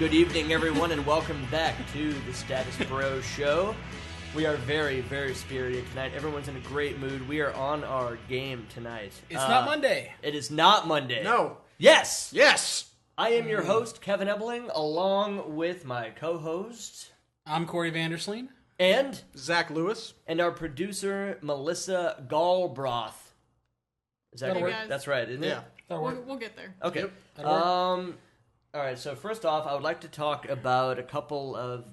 Good evening, everyone, and welcome back to the Status Bro Show. We are very, very spirited tonight. Everyone's in a great mood. We are on our game tonight. It's not Monday. It is not Monday. No. Yes. Yes. I am your host, Kevin Ebeling, along with my co-host. I'm Corey Vandersleen. And Zach Lewis. And our producer, Melissa Gallbroth. Is that Hey, right? guys. That's right, isn't it? Yeah. We'll get there. Okay. Yep. That'll work. All right, so first off, I would like to talk about a couple of...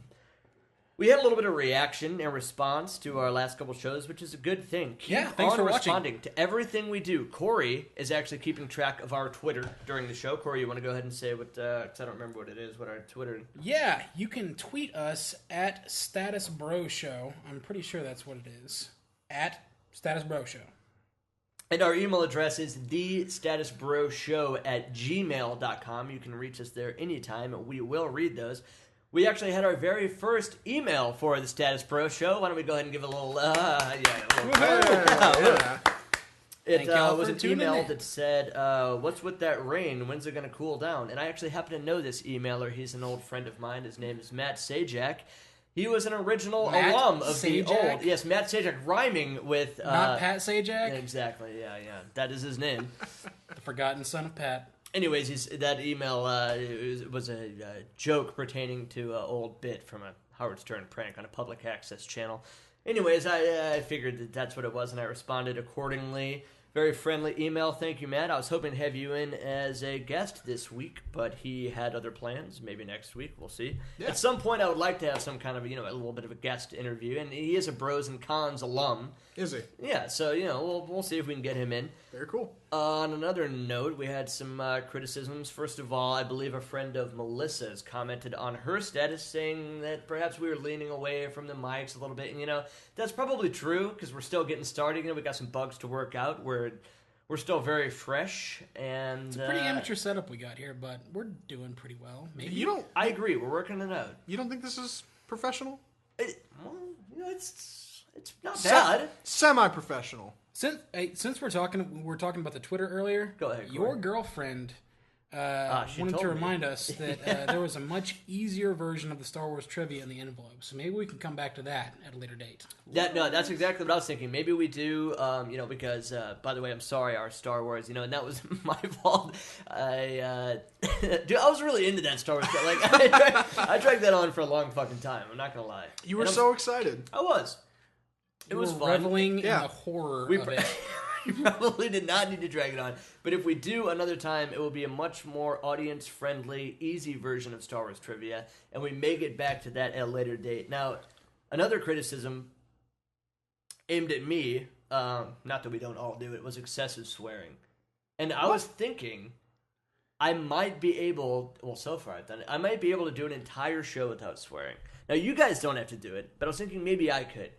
We had a little bit of reaction and response to our last couple shows, which is a good thing. Yeah, thanks for watching. Responding to everything we do. Corey is actually keeping track of our Twitter during the show. Corey, you want to go ahead and say what, because I don't remember what it is, what our Twitter... Yeah, you can tweet us at Status Bro Show. I'm pretty sure that's what it is. At Status Bro Show. And our email address is thestatusbroshow@gmail.com. You can reach us there anytime. We will read those. We actually had our very first email for the Status Bro Show. Why don't we go ahead and give a little... It was an email that said, what's with that rain? When's it going to cool down? And I actually happen to know this emailer. He's an old friend of mine. His name is Matt Sajak. He was an original alum of the old... Yes, Matt Sajak, rhyming with... Not Pat Sajak? Exactly, yeah. That is his name. The forgotten son of Pat. Anyways, that email was a joke pertaining to an old bit from a Howard Stern prank on a public access channel. Anyways, I figured that's what it was, and I responded accordingly. Very friendly email. Thank you, Matt. I was hoping to have you in as a guest this week, but he had other plans. Maybe next week. We'll see. Yeah. At some point, I would like to have some kind of, a little bit of a guest interview. And he is a Bros and Cons alum. Is he? Yeah, so, we'll see if we can get him in. Very cool. On another note, we had some criticisms. First of all, I believe a friend of Melissa's commented on her status saying that perhaps we were leaning away from the mics a little bit. And, that's probably true because we're still getting started. We got some bugs to work out. We're still very fresh. And it's a pretty amateur setup we got here, but we're doing pretty well. Maybe. I agree. We're working it out. You don't think this is professional? It's not bad. Semi-professional. Since we're talking about the Twitter earlier. Go ahead, Corey. Your girlfriend wanted to remind us that there was a much easier version of the Star Wars trivia in the envelope. So maybe we can come back to that at a later date. That's exactly what I was thinking. Maybe we do, because, by the way, I'm sorry, our Star Wars, and that was my fault. I was really into that Star Wars. I dragged that on for a long fucking time. I'm not going to lie. You were so excited. I was. It was fun. Reveling in the horror of it. We probably did not need to drag it on. But if we do another time, it will be a much more audience-friendly, easy version of Star Wars trivia, and we may get back to that at a later date. Now, another criticism aimed at me, not that we don't all do it, was excessive swearing. And I was thinking I might be able, so far I've done it, I might be able to do an entire show without swearing. Now, you guys don't have to do it, but I was thinking maybe I could.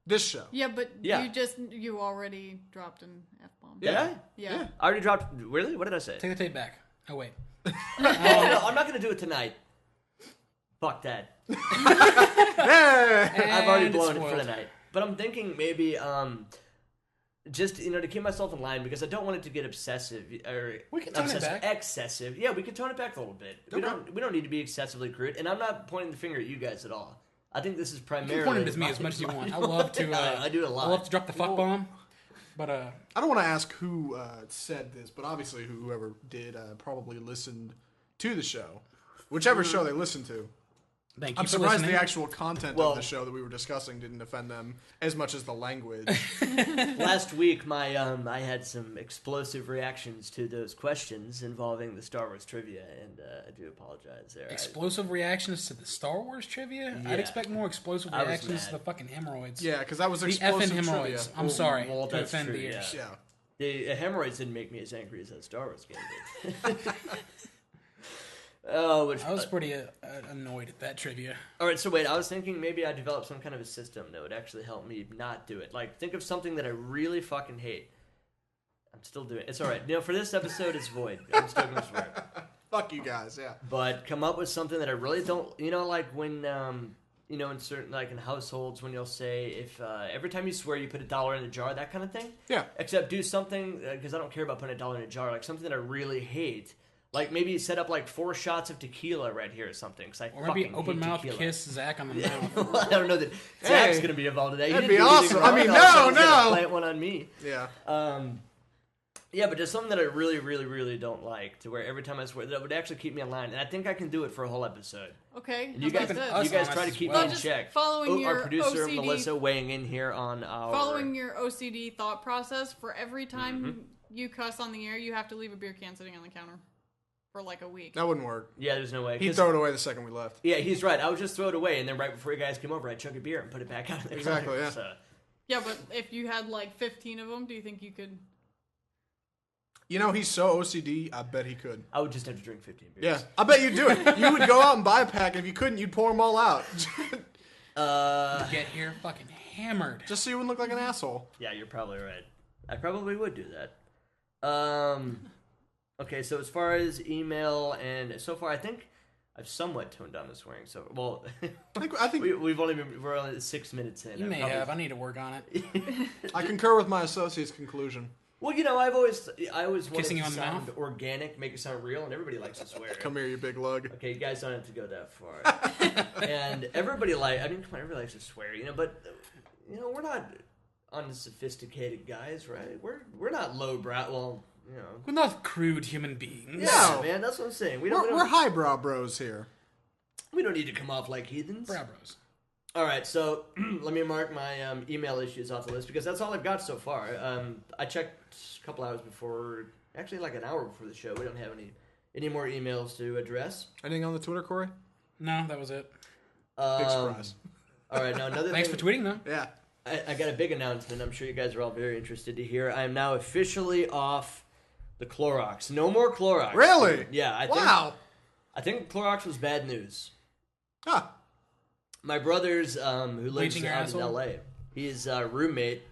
This show. Yeah, but you already dropped an F-bomb. Did I? Yeah. I already dropped... Really? What did I say? Take the tape back. Oh, wait. No, I'm not going to do it tonight. Fuck that. I've already blown it for the night. But I'm thinking maybe... just, to keep myself in line, because I don't want it to get obsessive, or... We can tone it back. Excessive. Yeah, we can tone it back a little bit. Okay. We don't need to be excessively crude, and I'm not pointing the finger at you guys at all. I think this is primarily... You can point it at me as much as you want. I love to... I do it a lot. I love to drop the fuck bomb, but... I don't want to ask who said this, but obviously whoever did probably listened to the show. Whichever show they listened to. Thank you I'm for surprised listening. the actual content of the show that we were discussing didn't offend them as much as the language. Last week, I had some explosive reactions to those questions involving the Star Wars trivia, and I do apologize there. Explosive reactions to the Star Wars trivia? Yeah. I'd expect more explosive reactions to the fucking hemorrhoids. Yeah, because that was the explosive effing hemorrhoids. trivia. I'm sorry well, to that's offend true, the ears. Yeah. The hemorrhoids didn't make me as angry as that Star Wars game did. I was pretty annoyed at that trivia. All right, so wait, I was thinking maybe I developed some kind of a system that would actually help me not do it. Like, think of something that I really fucking hate. I'm still doing it. It's all right. For this episode, it's void. I'm still going to swear. Fuck you guys, yeah. But come up with something that I really don't... like when... in certain, like in households, when you'll say, if every time you swear you put $1 in a jar, that kind of thing. Yeah. Except do something, because I don't care about putting $1 in a jar, like something that I really hate. Like maybe set up like 4 shots of tequila right here or something. Or maybe open mouth kiss Zach on the mouth. Well, I don't know that Zach's going to be involved in that. That'd be awesome. I mean, no. Plant one on me. Yeah. Yeah, but just something that I really, really, really don't like, to where every time I swear, that would actually keep me in line. And I think I can do it for a whole episode. Okay. And you guys try to keep me in check. Following your our producer, OCD, Melissa, weighing in here on our... Following your OCD thought process, for every time you cuss on the air, you have to leave a beer can sitting on the counter for like a week. That wouldn't work. Yeah, there's no way. He'd throw it away the second we left. Yeah, he's right. I would just throw it away, and then right before you guys came over, I'd chug a beer and put it back out. Exactly, yeah. So. Yeah, but if you had like 15 of them, do you think you could... You know, he's so OCD, I bet he could. I would just have to drink 15 beers. Yeah, I bet you'd do it. You would go out and buy a pack, and if you couldn't, you'd pour them all out. Get here fucking hammered. Just so you wouldn't look like an asshole. Yeah, you're probably right. I probably would do that. Okay, so as far as email, and so far I think I've somewhat toned down the swearing. So, well, I think we're only 6 minutes in. You may have. I need to work on it. I concur with my associate's conclusion. Well, you know, I always wanted Kissing to you on the sound mouth? organic, make it sound real, and everybody likes to swear. Come here, you big lug. Okay, you guys don't have to go that far. And everybody everybody likes to swear, you know, but you know, we're not unsophisticated guys, right? We're not lowbrow. Well, you know, We're not crude human beings. yeah, No. man, that's what I'm saying. We're highbrow bros here. We don't need to come off like heathens. Brow bros. All right, so let me mark my email issues off the list because that's all I've got so far. I checked a couple hours before, actually like an hour before the show. We don't have any more emails to address. Anything on the Twitter, Corey? No, that was it. Big surprise. All right, now another Thanks thing. for tweeting, though. Yeah. I got a big announcement. I'm sure you guys are all very interested to hear. I am now officially off the Clorox. No more Clorox. Really? Yeah. I think Clorox was bad news. Huh. My brother's, who lives Bleaching your out in asshole? L.A., his roommate,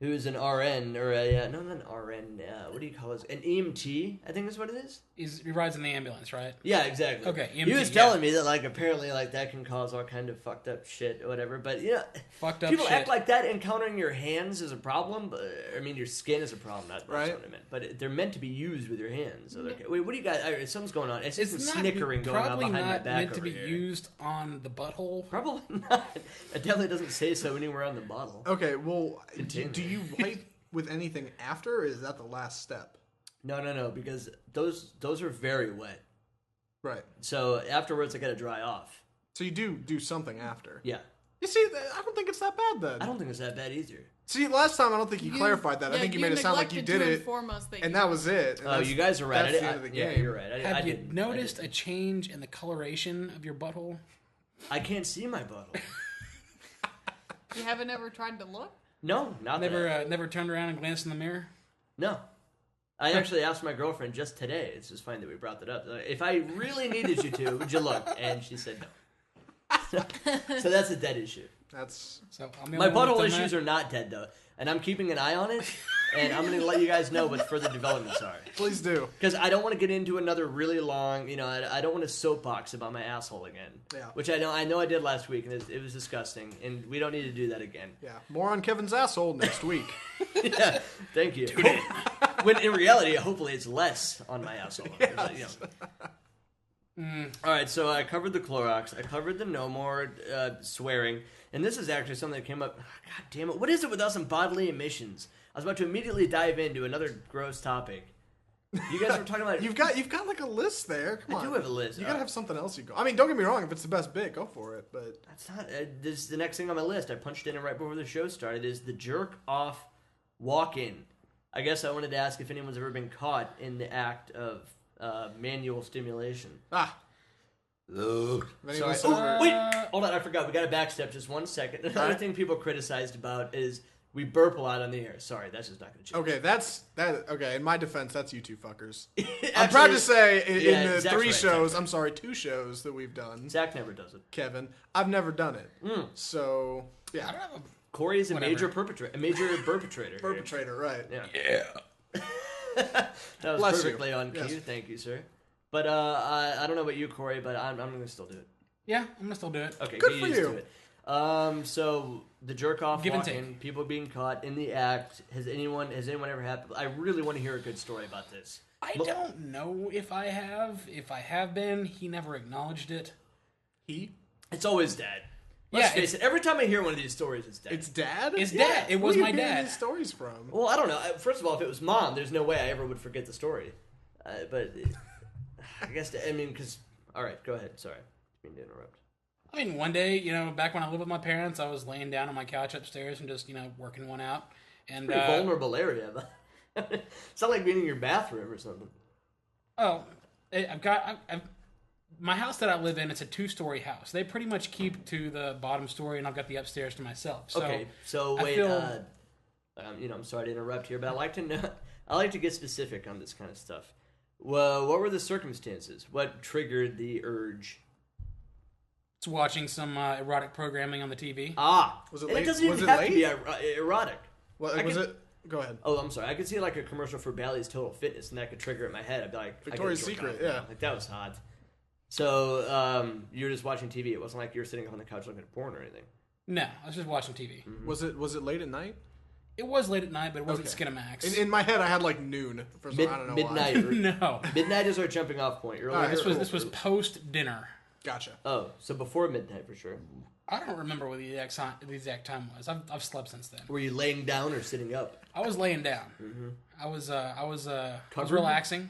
who's an RN, or not an RN, what do you call it? An EMT, I think is what it is. He rides in the ambulance, right? Yeah, exactly. Okay, he EMT, was telling me that, like, apparently, like, that can cause all kind of fucked up shit or whatever. But, you know, Fucked up people shit. act like that encountering your hands is a problem. But, I mean, your skin is a problem. That's Right. what I meant. But they're meant to be used with your hands. So okay. Wait, what do you guys... Something's going on. It's It's some not snickering going on probably behind my not back meant to over be here. used on the butthole. Probably not. It definitely doesn't say so anywhere on the bottle. Okay, well, do Continue. you wipe with anything after, or is that the last step? No, because those are very wet. Right. So afterwards, I got to dry off. So you do something after. Yeah. You see, I don't think it's that bad then. I don't think it's that bad either. See, last time I don't think you clarified that. I think you made it sound like you did it, and that was it. Oh, you guys are right. That's the end of the yeah, game. you're right. Have you noticed a change in the coloration of your butthole? I can't see my butthole. You haven't ever tried to look? No, not that. Never turned around and glanced in the mirror? No. I actually asked my girlfriend just today. It's just funny that we brought that up. If I really needed you to, would you look? And she said no. So that's a dead issue. So I'm the My only one butthole that's done issues are not dead, though. And I'm keeping an eye on it. And I'm going to let you guys know what further developments are. Please do. Because I don't want to get into another really long, I don't want to soapbox about my asshole again. Yeah. Which I know I did last week, and it was disgusting. And we don't need to do that again. Yeah. More on Kevin's asshole next week. Yeah, thank you. When in reality, hopefully it's less on my asshole. Yes. All right, so I covered the Clorox. I covered the no more swearing. And this is actually something that came up. God damn it. What is it with us and bodily emissions? I was about to immediately dive into another gross topic. You guys were talking about... You've got like a list there. Come on. I do have a list. You gotta have something else you go. I mean, don't get me wrong. If it's the best bit, go for it. But That's not... this is the next thing on my list. I punched in it right before the show started. Is the jerk off walk-in. I guess I wanted to ask if anyone's ever been caught in the act of manual stimulation. Sorry. Oh, wait! Hold on, I forgot. We got to backstep just 1 second. Another thing people criticized about is we burp a lot on the air. Sorry, that's just not going to change. Okay, okay. In my defense, that's you two fuckers. I'm proud to say in the Zach's 3 right, shows, Zach. I'm sorry, 2 shows that we've done, Zach never does it. Kevin, I've never done it. So yeah, I don't have a Corey is a Whatever. major perpetrator. perpetrator, right? Yeah. That was Bless perfectly you. on cue. Yes. Thank you, sir. But I don't know about you, Corey, but I'm going to still do it. Yeah, I'm gonna still do it. Okay, Good get for used you. to it. So the jerk off Give and walking, people being caught in the act. Has anyone ever happened? I really want to hear a good story about this. I don't know if I have. If I have been, he never acknowledged it. It's always Dad. Let's face it. Every time I hear one of these stories, it's Dad. It's Dad? It's Dad. It was my dad. Where are you getting these stories from? Well, I don't know. First of all, if it was Mom, there's no way I ever would forget the story. But I guess, because... All right, go ahead. Sorry. I didn't mean to interrupt. I mean, one day, back when I lived with my parents, I was laying down on my couch upstairs and just, working one out. And pretty vulnerable area. It's not like being in your bathroom or something. Oh, my house that I live in, it's a 2-story house. They pretty much keep to the bottom story, and I've got the upstairs to myself. So okay, so wait, I'm sorry to interrupt here, but I like to know. I like to get specific on this kind of stuff. Well, what were the circumstances? What triggered the urge? It's watching some erotic programming on the TV. Was it and late? it doesn't even have to be erotic. What was it? Go ahead. Oh, I'm sorry. I could see like a commercial for Bally's Total Fitness, and that could trigger it in my head. I'd be like, Victoria's Secret, yeah. Like, that was hot. So, you were just watching TV. It wasn't like you were sitting on the couch looking at porn or anything. No, I was just watching TV. Mm-hmm. Was it late at night? It was late at night, but it wasn't Skinamax. In my head, I had like noon. I don't know midnight. why. No. Midnight is our jumping off point. This was post dinner. Gotcha. Oh, so before midnight for sure. I don't remember what the exact time was. I've slept since then. Were you laying down or sitting up? I was laying down. Mm-hmm. I was relaxing.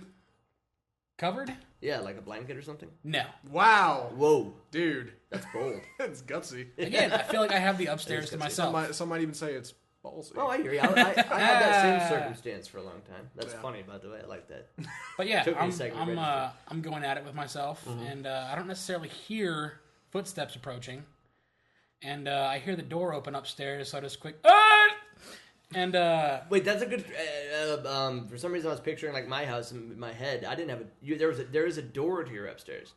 Covered? Yeah, like a blanket or something? No. Wow. Whoa. Dude. That's bold. It's gutsy. Again, I feel like I have the upstairs to myself. Some might even say it's ballsy. Oh, I hear you. I had that same circumstance for a long time. That's funny, by the way. I like that. But yeah, I'm going at it with myself, and I don't necessarily hear footsteps approaching. And I hear the door open upstairs, so I just quick... And wait, that's a good. For some reason, I was picturing like my house in my head. I didn't have there is a door to your upstairs.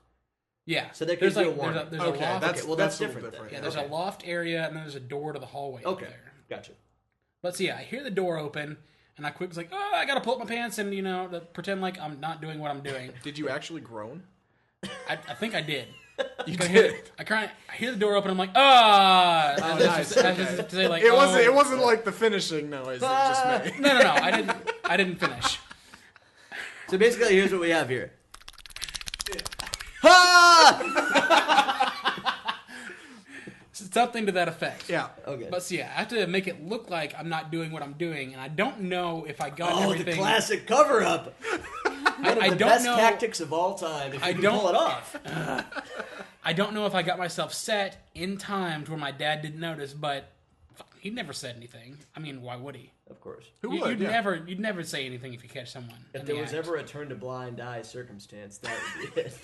Yeah, so there could be a warning. There's a loft. That's different. Yeah, there's a loft area, and then there's a door to the hallway. Okay, there. Gotcha. But so yeah, I hear the door open, and I quick was like, I gotta pull up my pants and pretend like I'm not doing what I'm doing. Did you actually groan? I think I did. You can hear it. I hear the door open. I'm like, nice. Okay. Say, like, it wasn't like the finishing noise. It just made. No. I didn't finish. So basically, here's what we have here. Something to that effect. Yeah. Okay. But so yeah, I have to make it look like I'm not doing what I'm doing, and I don't know if I got everything. The classic cover up. One of the best tactics of all time. If you can pull it off. I don't know if I got myself set in time to where my dad didn't notice, but he never said anything. I mean, why would he? Of course. You'd never say anything if you catch someone. If there was ever a turn to blind eye circumstance, that would be it.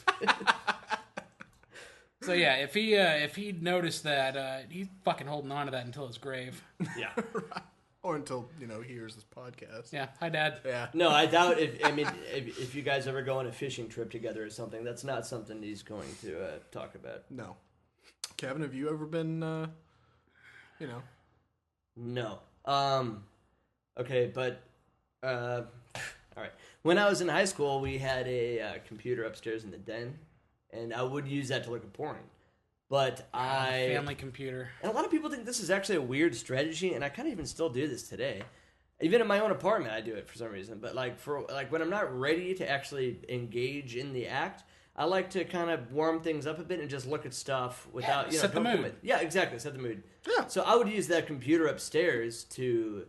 So yeah, if he noticed that, he's fucking holding on to that until his grave. Yeah. Right. Or until he hears this podcast. Yeah. Hi, Dad. Yeah. No, I doubt if you guys ever go on a fishing trip together or something, that's not something he's going to talk about. No. Kevin, have you ever been? No. Okay, but all right. When I was in high school, we had a computer upstairs in the den, and I would use that to look at porn. But family computer. And a lot of people think this is actually a weird strategy, and I kind of even still do this today. Even in my own apartment, I do it for some reason. But when I'm not ready to actually engage in the act, I like to kind of warm things up a bit and just look at stuff without set the mood. Yeah, exactly, set the mood. Yeah. So I would use that computer upstairs to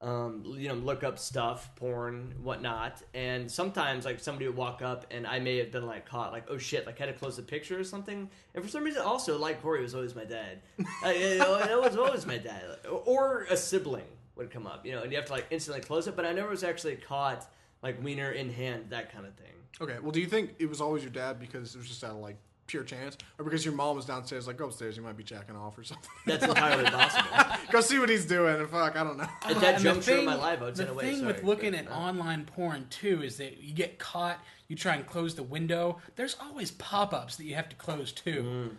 look up stuff, porn, whatnot, and sometimes like somebody would walk up and I may have been like caught, like, oh shit, like had to close the picture or something. And for some reason, also like Corey, it was always my dad. It was always my dad, or a sibling would come up, and you have to like instantly close it. But I never was actually caught like wiener in hand, that kind of thing. Okay, well, do you think it was always your dad because it was just out of like pure chance, or because your mom was downstairs, like, go upstairs, you might be jacking off or something? That's entirely possible. Go see what he's doing, and fuck, I don't know. At that juncture in my life, I would the thing with looking at online porn too is that you get caught, you try and close the window. There's always pop-ups that you have to close too.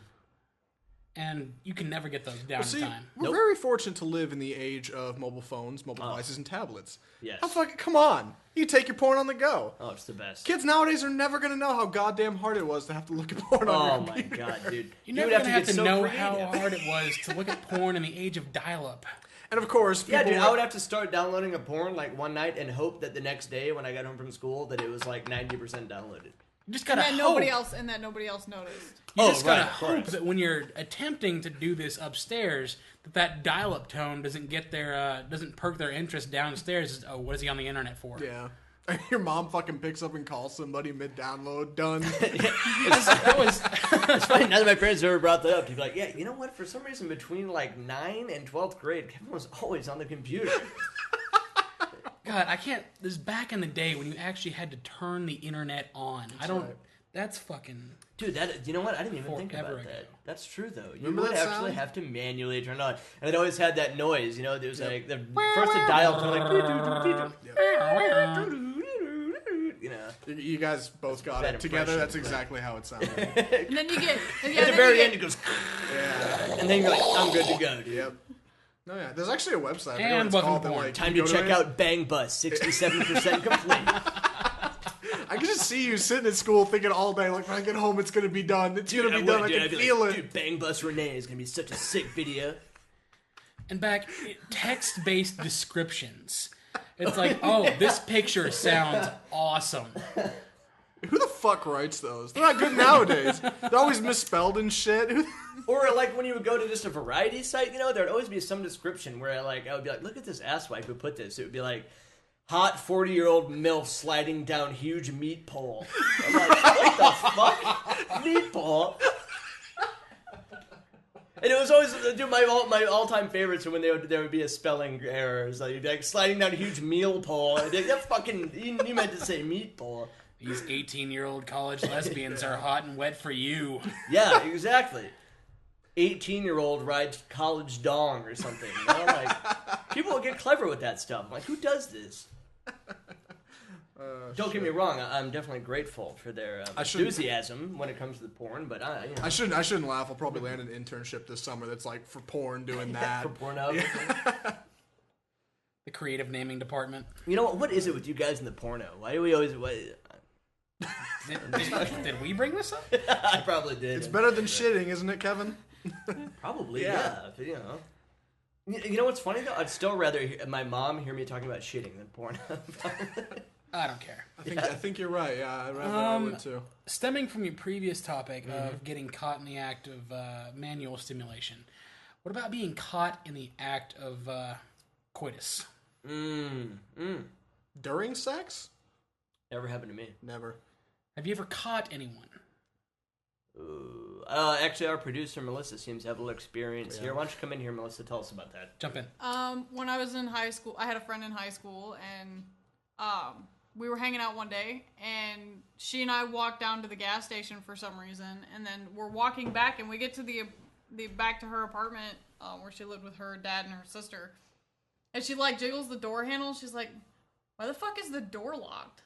and you can never get those down in time. We're very fortunate to live in the age of mobile phones, mobile devices, and tablets. Yes. Come on. You take your porn on the go. Oh, it's the best. Kids nowadays are never going to know how goddamn hard it was to have to look at porn on your computer. Oh, my God, dude. You're never going to have to know how hard it was to look at porn in the age of dial-up. And of course, yeah, dude, I would have to start downloading a porn like one night and hope that the next day when I got home from school that it was like 90% downloaded. You just gotta hope. Nobody else noticed. You just gotta hope that when you're attempting to do this upstairs, that dial-up tone doesn't get their doesn't perk their interest downstairs. Oh, what is he on the internet for? Yeah. Your mom fucking picks up and calls somebody mid-download. Done. It's funny, now that my parents ever brought that up, to be like, yeah, you know what? For some reason, between like 9 and 12th grade, Kevin was always on the computer. God, I can't. This is back in the day when you actually had to turn the internet on. That's fucking... Dude, you know what? I didn't even think about ago. that. That's true, though. You Remember would that actually sound? have to manually turn it on. And it always had that noise, you know? There was like, the first to dial tone, like... You know. You guys both got it together. That's exactly how it sounded. And then you get... At the very end, it goes... Yeah. And then you're like, I'm good to go, dude. Yep. No, yeah. There's actually a website. And called porn. Time to check out Bang Bus, 67% complete. I can just see you sitting at school thinking all day, like, when I get home, it's going to be done. It's going to be done. I can feel it. Dude, Bang Bus Renee is going to be such a sick video. And back, text-based descriptions. It's like, oh, this picture sounds awesome. Who the fuck writes those? They're not good nowadays. They're always misspelled and shit. Or like when you would go to just a variety site, you know, there'd always be some description where I would be like, look at this asswipe who put this. It would be like, hot 40-year-old MILF sliding down huge meat pole. I'm like, what the fuck? Meat pole? And it was always, dude, my all-time favorites are when there would be a spelling error. So you'd be like, sliding down a huge meal pole. And like, that fucking, you meant to say meat pole. These 18-year-old college lesbians are hot and wet for you. Yeah, exactly. 18-year-old rides college dong or something. You know? Like, people will get clever with that stuff. I'm like, who does this? Don't get me wrong. I'm definitely grateful for their enthusiasm when it comes to the porn. But I shouldn't laugh. I'll probably land an internship this summer that's like for porn doing that. For porno. The creative naming department. You know what? What is it with you guys in the porno? Why do we always? Did we bring this up? I probably did. It's better than shitting, isn't it, Kevin? Probably, yeah. You know. You know what's funny though? I'd still rather my mom hear me talking about shitting than porn. I don't care. I think you're right. Yeah, I would too. Stemming from your previous topic of getting caught in the act of manual stimulation, what about being caught in the act of coitus? During sex? Never happened to me. Never. Have you ever caught anyone? Actually, our producer, Melissa, seems to have a little experience here. Why don't you come in here, Melissa? Tell us about that. Jump in. When I was in high school, I had a friend in high school, and we were hanging out one day, and she and I walked down to the gas station for some reason, and then we're walking back, and we get to the back to her apartment where she lived with her dad and her sister, and she like jiggles the door handle. She's like, "Why the fuck is the door locked?"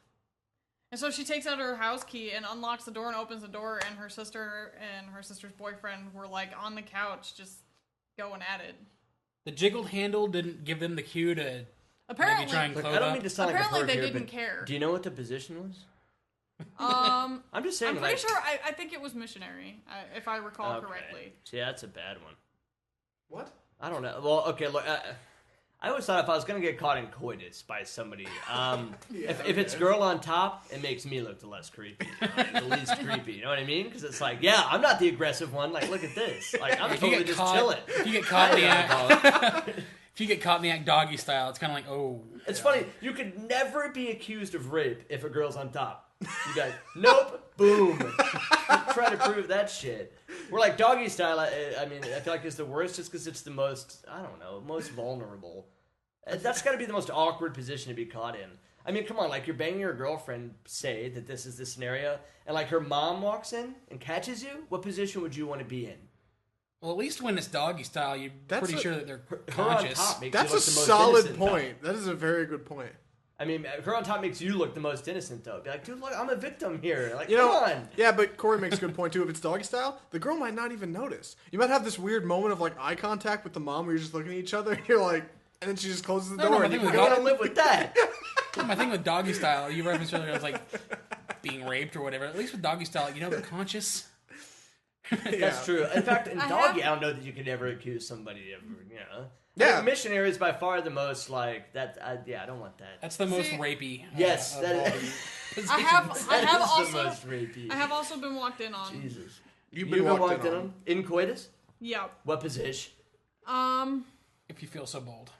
And so she takes out her house key and unlocks the door and opens the door, and her sister and her sister's boyfriend were like on the couch just going at it. The jiggled handle didn't give them the cue to apparently maybe try and Look, close I don't up. mean to sound Apparently like a perv they here, didn't but care. Do you know what the position was? I'm I'm just saying. pretty sure. I think it was missionary, if I recall correctly. See, that's a bad one. What? I don't know. Well, okay, look, I always thought if I was going to get caught in coitus by somebody, if it's girl on top, it makes me look the less creepy. You know, the least creepy, you know what I mean? Because it's like, yeah, I'm not the aggressive one. Like, look at this. Like, I'm totally just chilling. If you get caught in the act, if you get caught in the act doggy style, it's kind of like, oh. It's funny. You could never be accused of rape if a girl's on top. You guys, nope, boom. Try to prove that shit. We're like doggy style. I mean, I feel like it's the worst just because it's the most, I don't know, most vulnerable. That's got to be the most awkward position to be caught in. I mean, come on, like you're banging your girlfriend, say that this is the scenario, and like her mom walks in and catches you. What position would you want to be in? Well, at least when it's doggy style, you're pretty sure that they're Her on conscious. top makes That's you a look the most solid innocent. point. That is a very good point. I mean, her on top makes you look the most innocent, though. Be like, dude, look, I'm a victim here. Like, You come know, on. yeah, but Corey makes a good point too. If it's doggy style, the girl might not even notice. You might have this weird moment of like eye contact with the mom where you're just looking at each other and you're like, and then she just closes the No, door no, and I you think can I go. gotta live with that. My thing with doggy style, you referenced earlier, was like being raped or whatever. At least with doggy style, you know they're conscious. That's true. In fact, in I doggy, have- I don't know that you could ever accuse somebody of, you know. Yeah. Like, missionary is by far the most, like, that, yeah, I don't want that. That's the most See, rapey. Yes, of that all is- the I have That is also the most rapey. I have also been walked in on. Jesus. You've been walked in on. In coitus? Yeah. What position? If you feel so bold.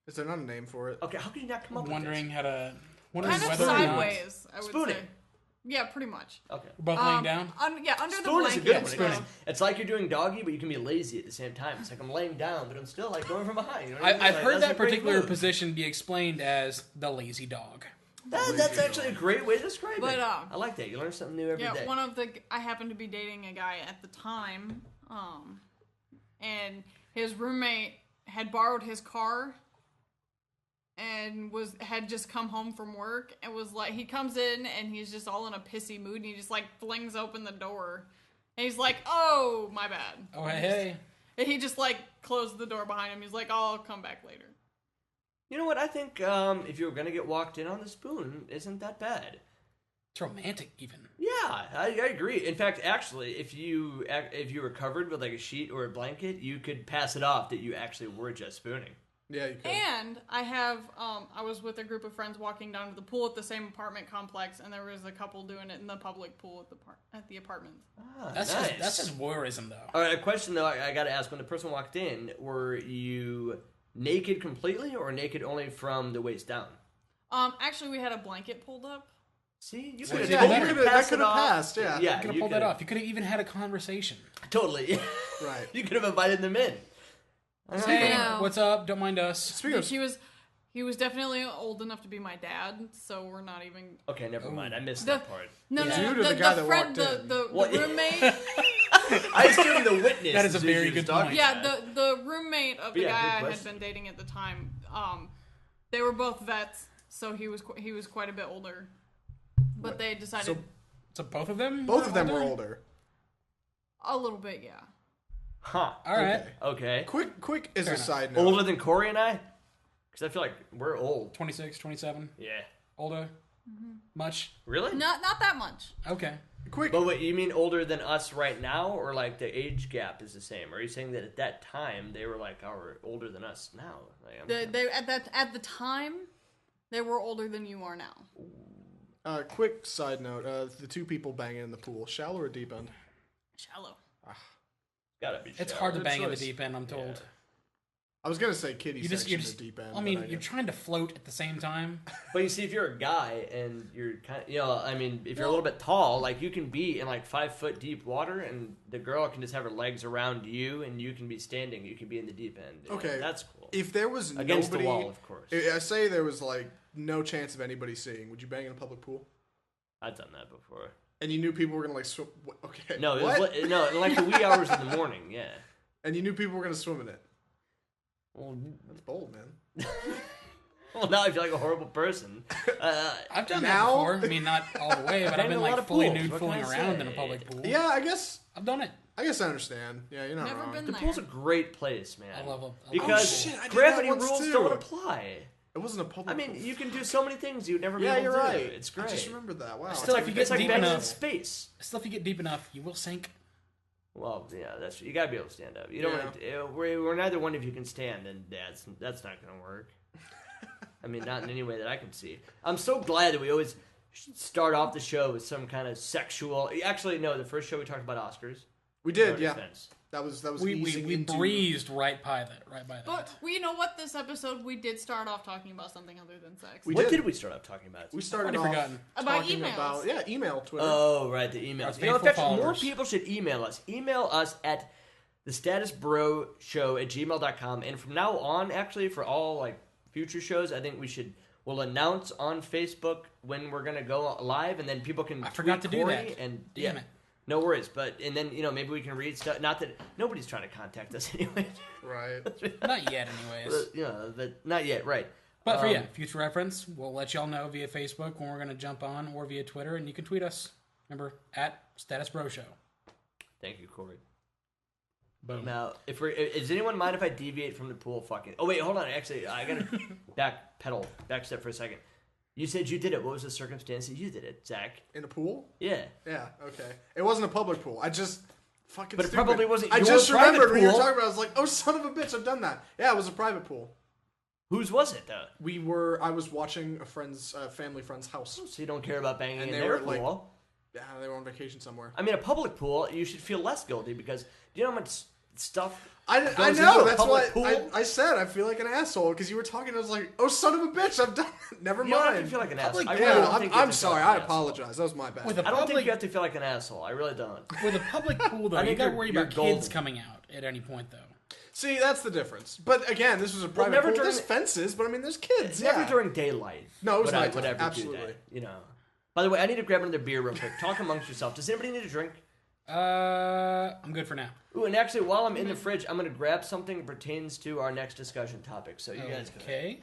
Is there not a name for it? Okay, how can you not come up Wondering with how to... Wondering Kind of whether or not... sideways, I would Spooning. say. Yeah, pretty much. this? Okay. We're both laying down? Yeah, under the Spoon is a blanket. good one. spooning. It's like you're doing doggy, but you can be lazy at the same time. It's like I'm laying down, but I'm still like going from behind. You know what I mean? I've Like, heard that's a that great particular move. position be explained as the lazy dog. That's actually a great way to describe But, it. I like that. You learn something new every day. Yeah, I happened to be dating a guy at the time, and his roommate had borrowed his car and had just come home from work and was like, he comes in and he's just all in a pissy mood and he just like flings open the door and he's like, oh, my bad. Oh, hey. And he just like closed the door behind him. He's like, I'll come back later. You know what? I think if you're gonna get walked in on the spoon, isn't that bad? It's romantic, even. Yeah, I agree. In fact, actually, if you were covered with like a sheet or a blanket, you could pass it off that you actually were just spooning. Yeah, you could. And I was with a group of friends walking down to the pool at the same apartment complex, and there was a couple doing it in the public pool at the apartment. Ah, That's nice. just voyeurism, though. All right, a question though I got to ask: when the person walked in, were you naked completely or naked only from the waist down? Actually, we had a blanket pulled up. See, you Well, could yeah, have that could've passed, yeah. Yeah, You could have you pulled that could've- off. You could have even had a conversation. Totally. Right. You could have invited them in. Hey, Yeah. what's up? Don't mind us. Speaking of, He was definitely old enough to be my dad, so we're not even. Okay, never mind. I missed The- that part. No, Yeah. no, Dude or the guy that walked in? the What? roommate. I assume the witness. That is a who she very was good talking point. Yeah, about. the roommate of the Yeah, guy good I had question. been dating at the time. They were both vets, so he was quite a bit older. But they decided So both of them? both of them were older. a little bit, yeah. Huh. All right. Okay. Quick as Fair a enough. side note. Older than Corey and I? Because I feel like we're old. 26, 27? Yeah. Older? Much? Really? Not that much. Okay. Quick. But wait, you mean older than us right now, or like the age gap is the same? Or are you saying that at that time they were like older than us now? Like, They at the time they were older than you are now. Quick side note. The two people banging in the pool, shallow or deep end? Shallow. gotta be. It's shallow. hard to Good bang in the choice. deep end, I'm told. I was gonna say kiddie You section just, or deep end. I mean, but you're trying to float at the same time. But you see, if you're a guy and you're kind of, I mean, if you're a little bit tall, like you can be in like 5 foot deep water, and the girl can just have her legs around you, and you can be standing. You can be in the deep end. You know, Okay. that's cool. if there was Against nobody, the wall, of course. I say there was like no chance of anybody seeing. Would you bang in a public pool? I've done that before. And you knew people were gonna like swim. Okay. No, it what? was no, like the wee hours in the morning. Yeah. And you knew people were gonna swim in it. Well, That's bold, man. well, now I feel like a horrible person. I've done Now? that before. I mean, not all the way, but Been I've in been a lot like of fully pools. nude What fooling can I around in a say? public pool. Yeah, I guess I've done it. I understand. Yeah, you're not Never wrong. been the there. pool's a great place, man. I love a because shit, I did gravity that once rules too. don't apply. It wasn't a public. I mean, pool. you can do so many things you'd never be Yeah, able you're to do. right. It's great. I just remembered that. Wow. Still, if you get it's like deep banging in enough, space. still if you get deep enough, you will sink. Well, yeah, that's you gotta be able to stand up. You don't. Yeah. We're neither one of you can stand, and that's not gonna work. I mean, not in any way that I can see. I'm so glad that we always start off the show with some kind of sexual. Actually, no, the first show we talked about Oscars. we did. No Yeah. defense. That was We easing into. breezed right by that. But well, you know what? This episode we did start off talking about something other than sex. What did we start off talking about? We started Already off forgotten. About talking emails. about email, Twitter. Oh, right, the emails. Our You know, in faithful fact, more followers. people should email us. Email us at thestatusbroshow@gmail.com. And from now on, actually, for all like future shows, I think we'll announce on Facebook when we're gonna go live, and then people can. I forgot to do Corey that. And Damn it. No worries. But and then maybe we can read stuff. Not that nobody's trying to contact us anyway. Right. Not yet, anyways. Not yet. Right. But for future reference, we'll let y'all know via Facebook when we're going to jump on, or via Twitter, and you can tweet us. Remember, at Status Bro Show. Thank you, Corey. Boom. Now, does anyone mind if I deviate from the pool fucking? Oh wait, hold on. Actually, I gotta back step for a second. You said you did it. What was the circumstance that you did it, Zach? In a pool? Yeah. Yeah. Okay. It wasn't a public pool. I just fucking. But it stupid. probably wasn't. I your just private remembered when you were pool. talking about. I was like, oh son of a bitch, I've done that. Yeah, it was a private pool. Whose was it though? I was watching a friend's family friend's house. So you don't care about banging And in they their were, like, pool? Yeah, they were on vacation somewhere. I mean, a public pool, you should feel less guilty because do you know how much stuff? I goes know. into a That's public what pool? I said. I feel like an asshole because you were talking. I was like, "Oh, son of a bitch! I've done it. Never You don't have to mind." feel like an asshole. I Yeah, really don't think you have I'm to feel sorry. like I an asshole. apologize. That was my bad. With a I don't think public, you have to feel like an asshole. I really don't. with a public pool, though, I you think got to you're- worry you're about golden. kids coming out at any point, though. See, that's the difference. But again, this was a private never pool. during There's the- fences, but I mean, there's kids. Never Yeah. during daylight. No, it was would I- nighttime. would I ever do Absolutely. that, By the way, I need to grab another beer real quick. Talk amongst yourself. Does anybody need a drink? I'm good for now. Ooh, and actually, while I'm in the fridge, I'm going to grab something that pertains to our next discussion topic. So you guys can... Okay.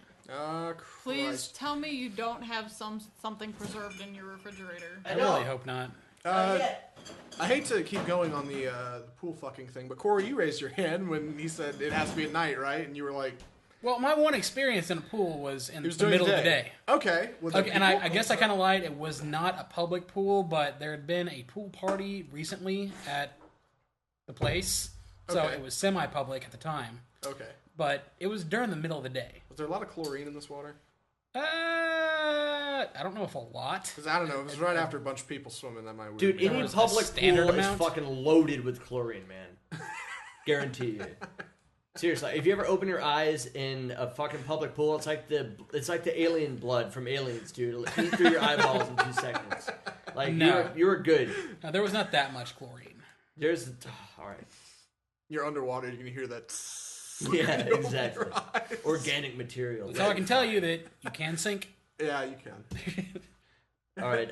Please Christ. tell me you don't have something preserved in your refrigerator. I really hope not. I hate to keep going on the pool fucking thing, but Corey, you raised your hand when he said it has to be at night, right? And you were like, Well, my one experience in a pool was in it was the during middle of the day. Okay. Okay, and I guess I kind of lied. It was not a public pool, but there had been a pool party recently at the place. So Okay. it was semi-public at the time. Okay. But it was during the middle of the day. Was there a lot of chlorine in this water? I don't know if a lot. Because I don't know. It was right after a bunch of people swimming. That might weird. Dude, me out. any was a public standard pool amount? is fucking loaded with chlorine, man. Guarantee you. Seriously, if you ever open your eyes in a fucking public pool, it's like the alien blood from Aliens, dude. It'll eat through your eyeballs in 2 seconds. Like No. you're good. No, there was not that much chlorine. There's all right. You're underwater. You can hear that. Yeah, exactly. Organic material. So I can tell you that you can sink. Yeah, you can. All right.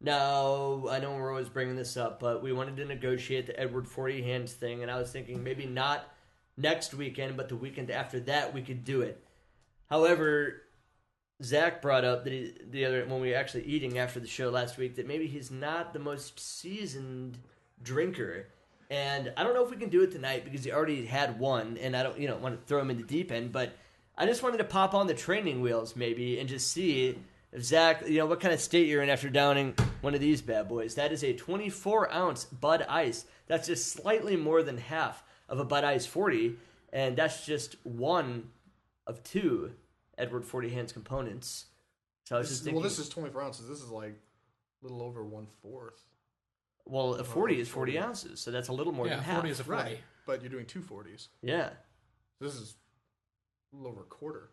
Now I know we're always bringing this up, but we wanted to negotiate the Edward 40 hands thing, and I was thinking maybe not next weekend, but the weekend after that we could do it. However, Zach brought up that the other when we were actually eating after the show last week that maybe he's not the most seasoned drinker, and I don't know if we can do it tonight because he already had one, and I don't want to throw him in the deep end, but I just wanted to pop on the training wheels maybe and just see if Zach, what kind of state you're in after downing one of these bad boys. That is a 24-ounce Bud Ice. That's just slightly more than half of a Bud Ice 40, and that's just one of two Edward 40 hands components. So I was just thinking... Well, this is 24 ounces. This is like a little over 1/4. Well, a 40 is 40 ounces, so that's a little more than half. 40 is a 40. Right. But you're doing 2 40s. Yeah. This is a little over a quarter.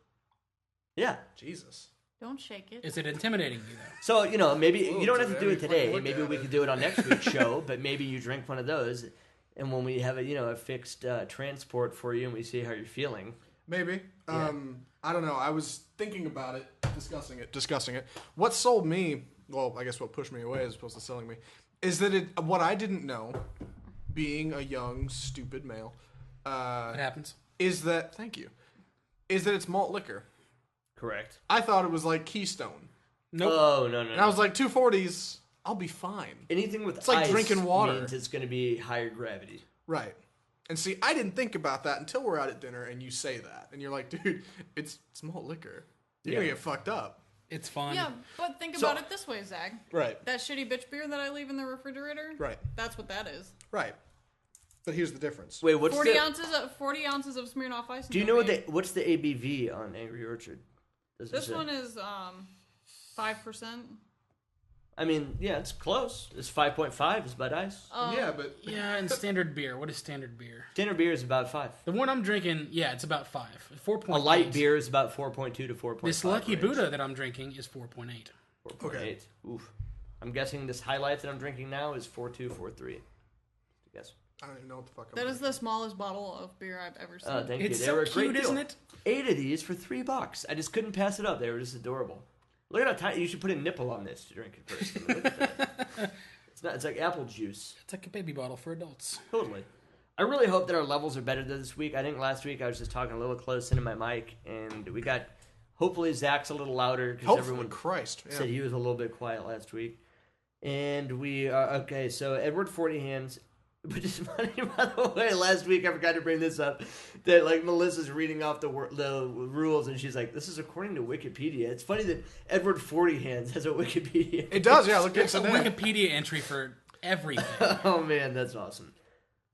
Yeah. Jesus. Don't shake it. Is it intimidating you, though? So, maybe Whoa, you don't have dude, to do it every today. fucking look Maybe at we it. could do it on next week's show, but maybe you drink one of those, and when we have a fixed transport for you and we see how you're feeling. Maybe. Yeah. I don't know. I was thinking about it, discussing it. What sold me, well, I guess what pushed me away as opposed to selling me, is that what I didn't know, being a young, stupid male, It happens. is that it's malt liquor. Correct. I thought it was like Keystone. Nope. Oh, no. And I was like, 240s, I'll be fine. Anything with It's like ice drinking water. means it's going to be higher gravity. Right. And see, I didn't think about that until we're out at dinner and you say that. And you're like, dude, it's malt liquor. You're going to get fucked up. It's fun. Yeah, but think So- about it this way, Zach. Right. That shitty bitch beer that I leave in the refrigerator. Right. That's what that is. Right. But here's the difference. Wait, what's 40 the... ounces of Smirnoff Ice. Do you know what's the ABV on Angry Orchard? Does it This say? one is 5%. I mean, yeah, it's close. It's 5.5 is Bud Ice. Yeah, but Yeah, and standard beer. What is standard beer? Dinner beer is about 5. The one I'm drinking, yeah, it's about 5. 4.8. A light beer is about 4.2 to 4.5. This Lucky range. Buddha that I'm drinking is 4.8. 4.8. Okay. Oof. I'm guessing this High Life that I'm drinking now is 4.2, 4.3. Guess. I don't even know what the fuck I'm That is the smallest bottle of beer I've ever seen. Oh, thank It's you. They so were a great cute, deal. isn't it? 8 of these for $3. I just couldn't pass it up. They were just adorable. Look at how tiny. You should put a nipple on this to drink it first. Look at that. not. It's like apple juice. It's like a baby bottle for adults. Totally. I really hope that our levels are better this week. I think last week I was just talking a little close into my mic, and we got. Hopefully Zach's a little louder because everyone said he was a little bit quiet last week. And we are okay. So Edward 40 Hands. Which is funny, by the way, last week I forgot to bring this up, that like Melissa's reading off the rules and she's like, this is according to Wikipedia. It's funny that Edward 40 Hands has a Wikipedia. It does, yeah. Look at a Wikipedia entry for everything. Oh man, that's awesome.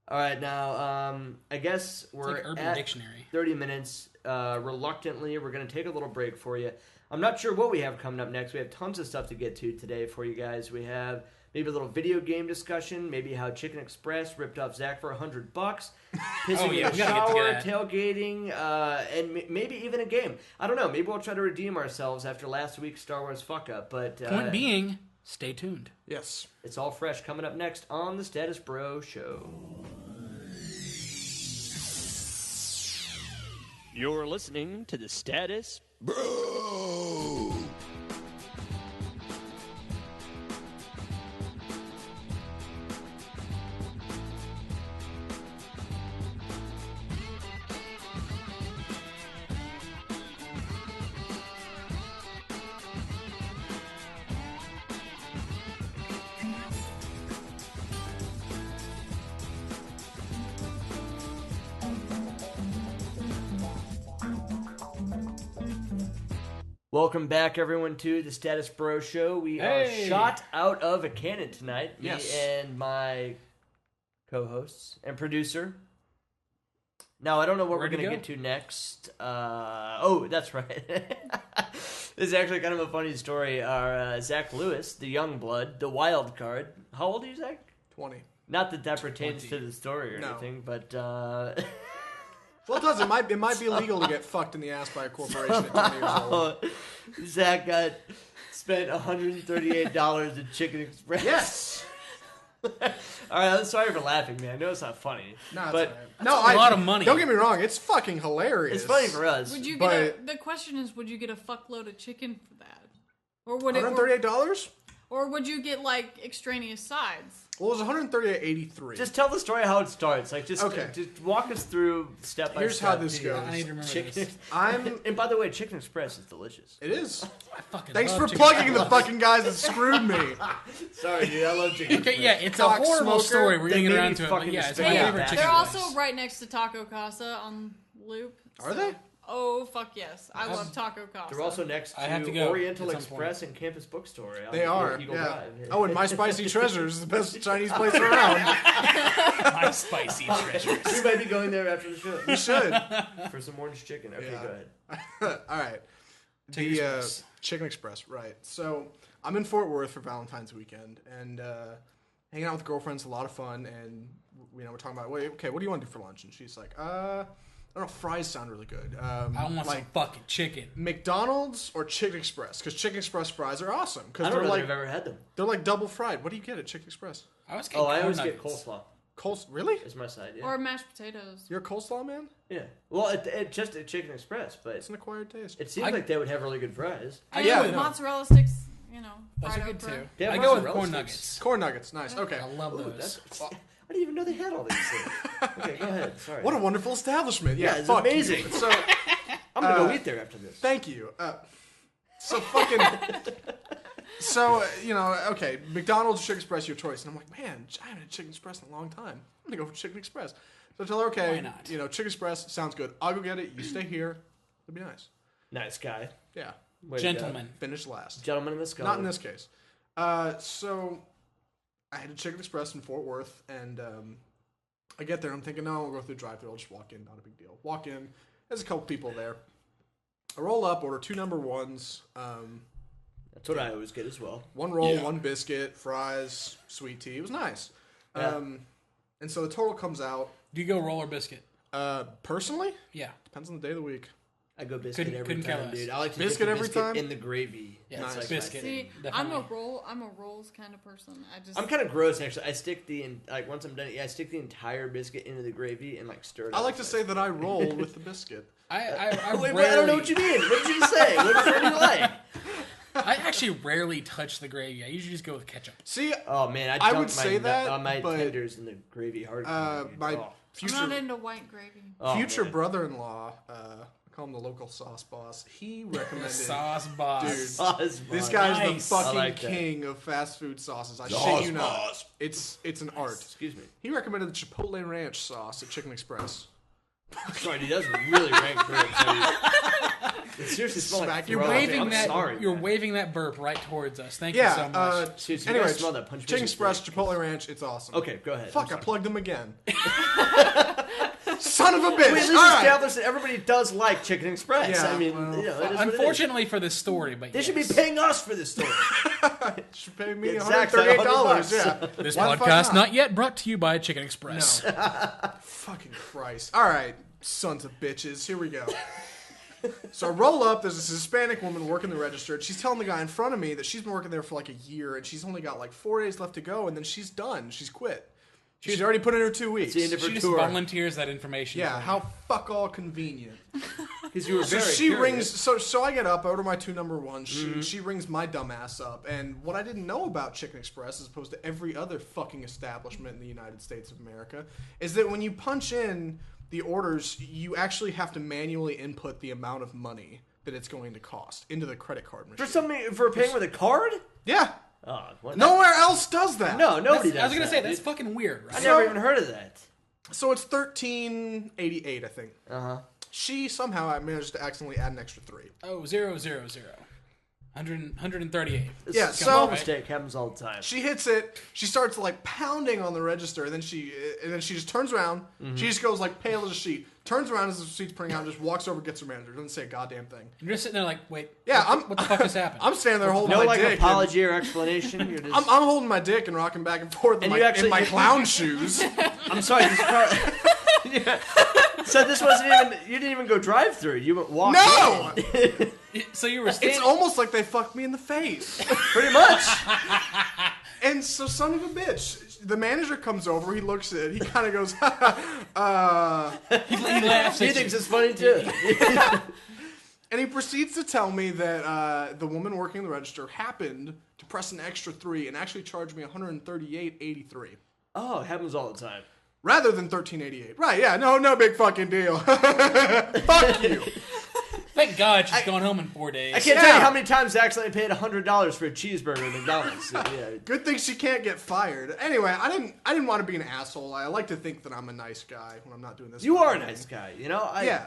All right, now I guess we're like Urban at Dictionary. 30 minutes. Reluctantly, we're going to take a little break for you. I'm not sure what we have coming up next. We have tons of stuff to get to today for you guys. We have maybe a little video game discussion, maybe how Chicken Express ripped off Zach for $100, pissing in the shower, tailgating, and maybe even a game. I don't know. Maybe we'll try to redeem ourselves after last week's Star Wars fuck-up. But point being, stay tuned. Yes. It's all fresh coming up next on the Status Bro Show. You're listening to the Status Bro. Welcome back, everyone, to the Status Bro Show. We are shot out of a cannon tonight. Me and my co-hosts and producer. Now, I don't know what we're going to get to next. That's right. This is actually kind of a funny story. Our Zach Lewis, the young blood, the wild card. How old are you, Zach? 20. Not that pertains to the story or anything, but... Well, it does. It might be illegal to get fucked in the ass by a corporation at 20 years old. Zach spent $138 at Chicken Express. Yes. All right, I'm sorry for laughing, man. I know it's not funny. No, but it's all right. A lot of money. Don't get me wrong. It's fucking hilarious. It's funny for us. Would you get the question is, would you get a fuckload of chicken for that? Or would $138? Or would you get, like, extraneous sides? Well, it was $138.83. Just tell the story how it starts. Like, just walk us through step by step. Here's how this goes. I need to remember this. And by the way, Chicken Express is delicious. It is. Thanks for plugging the fucking guys that screwed me. Sorry, dude. I love Chicken Express. Okay, yeah, it's a horrible story. We're getting around to it. But yeah, it's my favorite chicken. They're also right next to Taco Casa on Loop. Are they? Oh, fuck yes. I love Taco Casa. They're also next to Oriental Express and Campus Bookstore. They are, Eagle Drive. Oh, and My Spicy Treasures is the best Chinese place around. My Spicy Treasures. We might be going there after the show. We should. For some orange chicken. Okay, go ahead. All right. Chicken Express, right. So, I'm in Fort Worth for Valentine's weekend, and hanging out with girlfriends, a lot of fun, and we're talking about, what do you want to do for lunch? And she's like, I don't know, fries sound really good. I want some fucking chicken. McDonald's or Chicken Express? Because Chicken Express fries are awesome. I don't know if I've ever had them. They're like double fried. What do you get at Chicken Express? I always get coleslaw. Really? It's my side, yeah. Or mashed potatoes. You're a coleslaw man? Yeah. Well, just at Chicken Express, but... It's an acquired taste. It seems like they would have really good fries. And mozzarella sticks, Those are good too. I go with corn nuggets. Corn nuggets, nice. Okay. I love those. I didn't even know they had all these things. Okay, go ahead. Sorry. What a wonderful establishment. Yeah, it's amazing. So I'm going to go eat there after this. Thank you. Okay, McDonald's, Chicken Express, your choice. And I'm like, man, I haven't had Chicken Express in a long time. I'm going to go for Chicken Express. So I tell her, okay, why not? Chicken Express sounds good. I'll go get it. You stay here. It'll be nice. Nice guy. Yeah. Gentleman. Finish last. Gentleman in the sky. Not in this case. So I had a Chicken Express in Fort Worth, and I get there. I'm thinking, no, I'll go through the drive-thru. I'll just walk in. Not a big deal. Walk in. There's a couple people there. I roll up, order 2 number ones. That's what I always get as well. 1 roll, 1 biscuit, fries, sweet tea. It was nice. Yeah. And so the total comes out. Do you go roll or biscuit? Personally? Yeah. Depends on the day of the week. I go biscuit every time, dude. I like to biscuit dip the every time in the gravy. Yeah, nice. Like biscuit. See, I'm a rolls kind of person. I'm kind of gross actually. I stick once I'm done, I stick the entire biscuit into the gravy and stir it. I like to say that I roll with the biscuit. I don't know what you mean. What did you say? What do you like? actually rarely touch the gravy. I usually just go with ketchup. See, Oh man, I dunked would say that, on my but, tenders in the gravy hard. my I'm future not into white gravy. future man. brother-in-law, I call him the local sauce boss. He recommended Sauce boss. Dude, Sauce this boss. guy's Nice. the fucking I like that. king of fast food sauces. I Sauce shit you not. boss. It's an art. Excuse me. He recommended the Chipotle Ranch sauce at Chicken Express. Sorry, he doesn't really rank ribs. It seriously smells like Smack You're Bro, waving I'm that. sorry. You're man. waving that burp right towards us. Thank you Yeah. so much. Seriously, you Anyway, guys smell that punch Chicken fish Express steak. Chipotle Ranch. It's awesome. Okay, go ahead. Fuck, I'm I sorry. plugged him again. Son of a bitch. We at least All right. established that everybody does like Chicken Express. Yeah, I mean, well, you know, it is what it is. Unfortunately for this story, but They should be yes. paying us for this story. Should pay me Exactly, $138. Yeah. This Why the fuck podcast not? not yet brought to you by Chicken Express. No. Fucking Christ. All right, sons of bitches. Here we go. So I roll up. There's this Hispanic woman working the register. And she's telling the guy in front of me that she's been working there for like a year and she's only got like 4 days left to go and then she's done. She's quit. She's already put in her 2 weeks. the end of She her just tour. volunteers that information. Yeah, for how fuck all convenient. Because you were So very she curious. rings. So I get up. I order my 2 number ones. She rings my dumb ass up. And what I didn't know about Chicken Express, as opposed to every other fucking establishment in the United States of America, is that when you punch in the orders, you actually have to manually input the amount of money that it's going to cost into the credit card machine. For paying with a card? Yeah. Oh, what? Nowhere else does that. No, nobody does. I was gonna say that. that's fucking weird. I Right? never even heard of that. So it's $13.88, I think. Uh-huh. She somehow managed to accidentally add an extra 3. Oh, 000. 138. Yeah, It's so- coming, Small right? mistake happens all the time. She hits it. She starts like pounding on the register, and then she just turns around. She just goes like pale as a sheet. Turns around as the sheet's printing out, and just walks over, gets her manager. Doesn't say a goddamn thing. You're just sitting there like, wait. Yeah, what the fuck just happened? I'm standing there holding No, my like dick. apology or explanation. You're just. I'm holding my dick and rocking back and forth And in you my, actually- in my clown shoes. I'm sorry. This probably, yeah. So this wasn't even. You didn't even go drive through. You went walk. No! in. So you were standing. It's almost like they fucked me in the face. Pretty much. And so, son of a bitch, the manager comes over. He looks at it. He kind of goes, he laughs He at thinks you. it's funny too. and he proceeds to tell me that the woman working the register happened to press an extra 3 and actually charge me $138.83. Oh, it happens all the time. Rather than $13.88. Right, yeah, no big fucking deal. Fuck you. Thank God she's going home in 4 days. I can't tell you how many times I accidentally paid $100 for a cheeseburger at McDonald's. Yeah. Good thing she can't get fired. Anyway, I didn't want to be an asshole. I like to think that I'm a nice guy when I'm not doing this. You are a fucking nice thing. guy, you know. Yeah.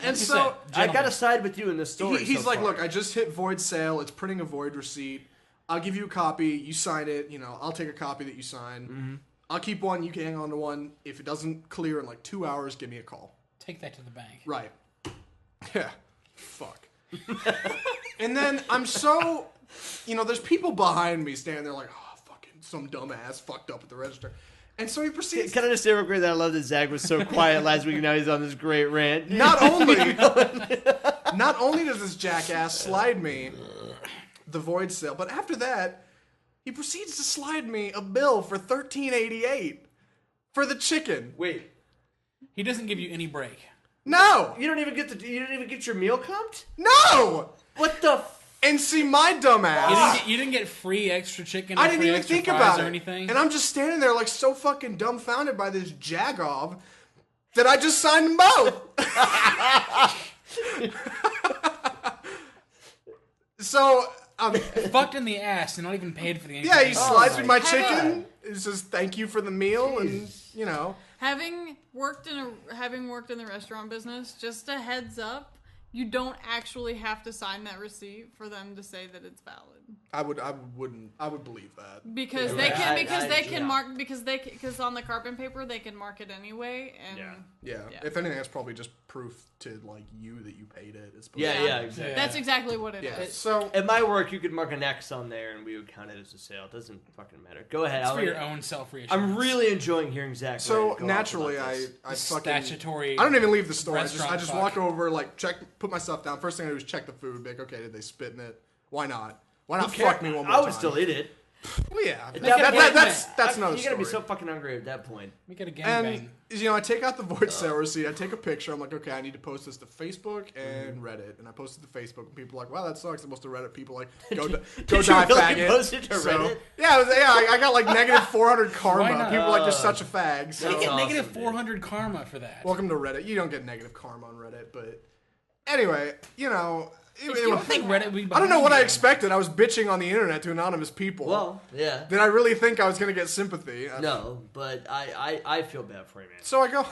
And you so said, I gotta side with you in this story. he's so like, far. look, I just hit void sale. It's printing a void receipt. I'll give you a copy. You sign it. I'll take a copy that you sign. Mm-hmm. I'll keep one. You can hang on to one. If it doesn't clear in like 2 hours, give me a call. Take that to the bank. Right. Yeah. Fuck. And then I'm so, there's people behind me standing there like, oh, fucking some dumbass fucked up at the register. And so he proceeds. Can I just say real quick that I love that Zach was so quiet last week and now he's on this great rant? Not only does this jackass slide me the void sale, but after that, he proceeds to slide me a bill for $13.88 for the chicken. Wait, He doesn't give you any break. No, you don't even get your meal comped? no. What the? And see, my dumbass. You didn't get free extra chicken. Or I didn't free even extra think fries about or it. anything. And I'm just standing there like so fucking dumbfounded by this Jagov that I just signed them both. So, fucked in the ass and not even paid for the. yeah, he slides me my God. chicken. He says thank you for the meal, and Having worked in the restaurant business, just a heads up, you don't actually have to sign that receipt for them to say that it's valid. I would believe that. Because Yeah, they can yeah. mark because on the carbon paper they can mark it anyway, and Yeah. If anything, that's probably just proof to like you that you paid it. As opposed Yeah, to- yeah, exactly. that's exactly what it is. Yeah. So At my work, you could mark an X on there and we would count it as a sale. It doesn't fucking matter. Go ahead. It's I'll for let your you- own self-reassurance. I'm really enjoying hearing Zach. so go off naturally, about I this. fucking statutory. I don't even leave the store. I restaurant just fuck. walk over, like put my stuff down. First thing I do is check the food. Be like, okay, did they spit in it? Why not? Why not fuck me one more I time? would still eat it. Well, yeah, Make it a gangbang. that's another You story. gotta be so fucking hungry at that point. Make it a And gangbang. I take out the void sale receipt. I take a picture. I'm like, okay, I need to post this to Facebook and Reddit. And I posted to Facebook, and people are like, wow, that sucks. I post to Reddit. People like, go Did die, you really faggot. post it to Reddit? Yeah, I got like negative 400 Why karma. not? People are like, you're such a fag. So You get awesome, negative dude. 400 karma for that. welcome to Reddit. You don't get negative karma on Reddit, but anyway, You don't think Reddit would be I don't know what I behind you. expected. I was bitching on the internet to anonymous people. Well, yeah. Did I really think I was going to get sympathy? No, but I feel bad for you, man. So I go,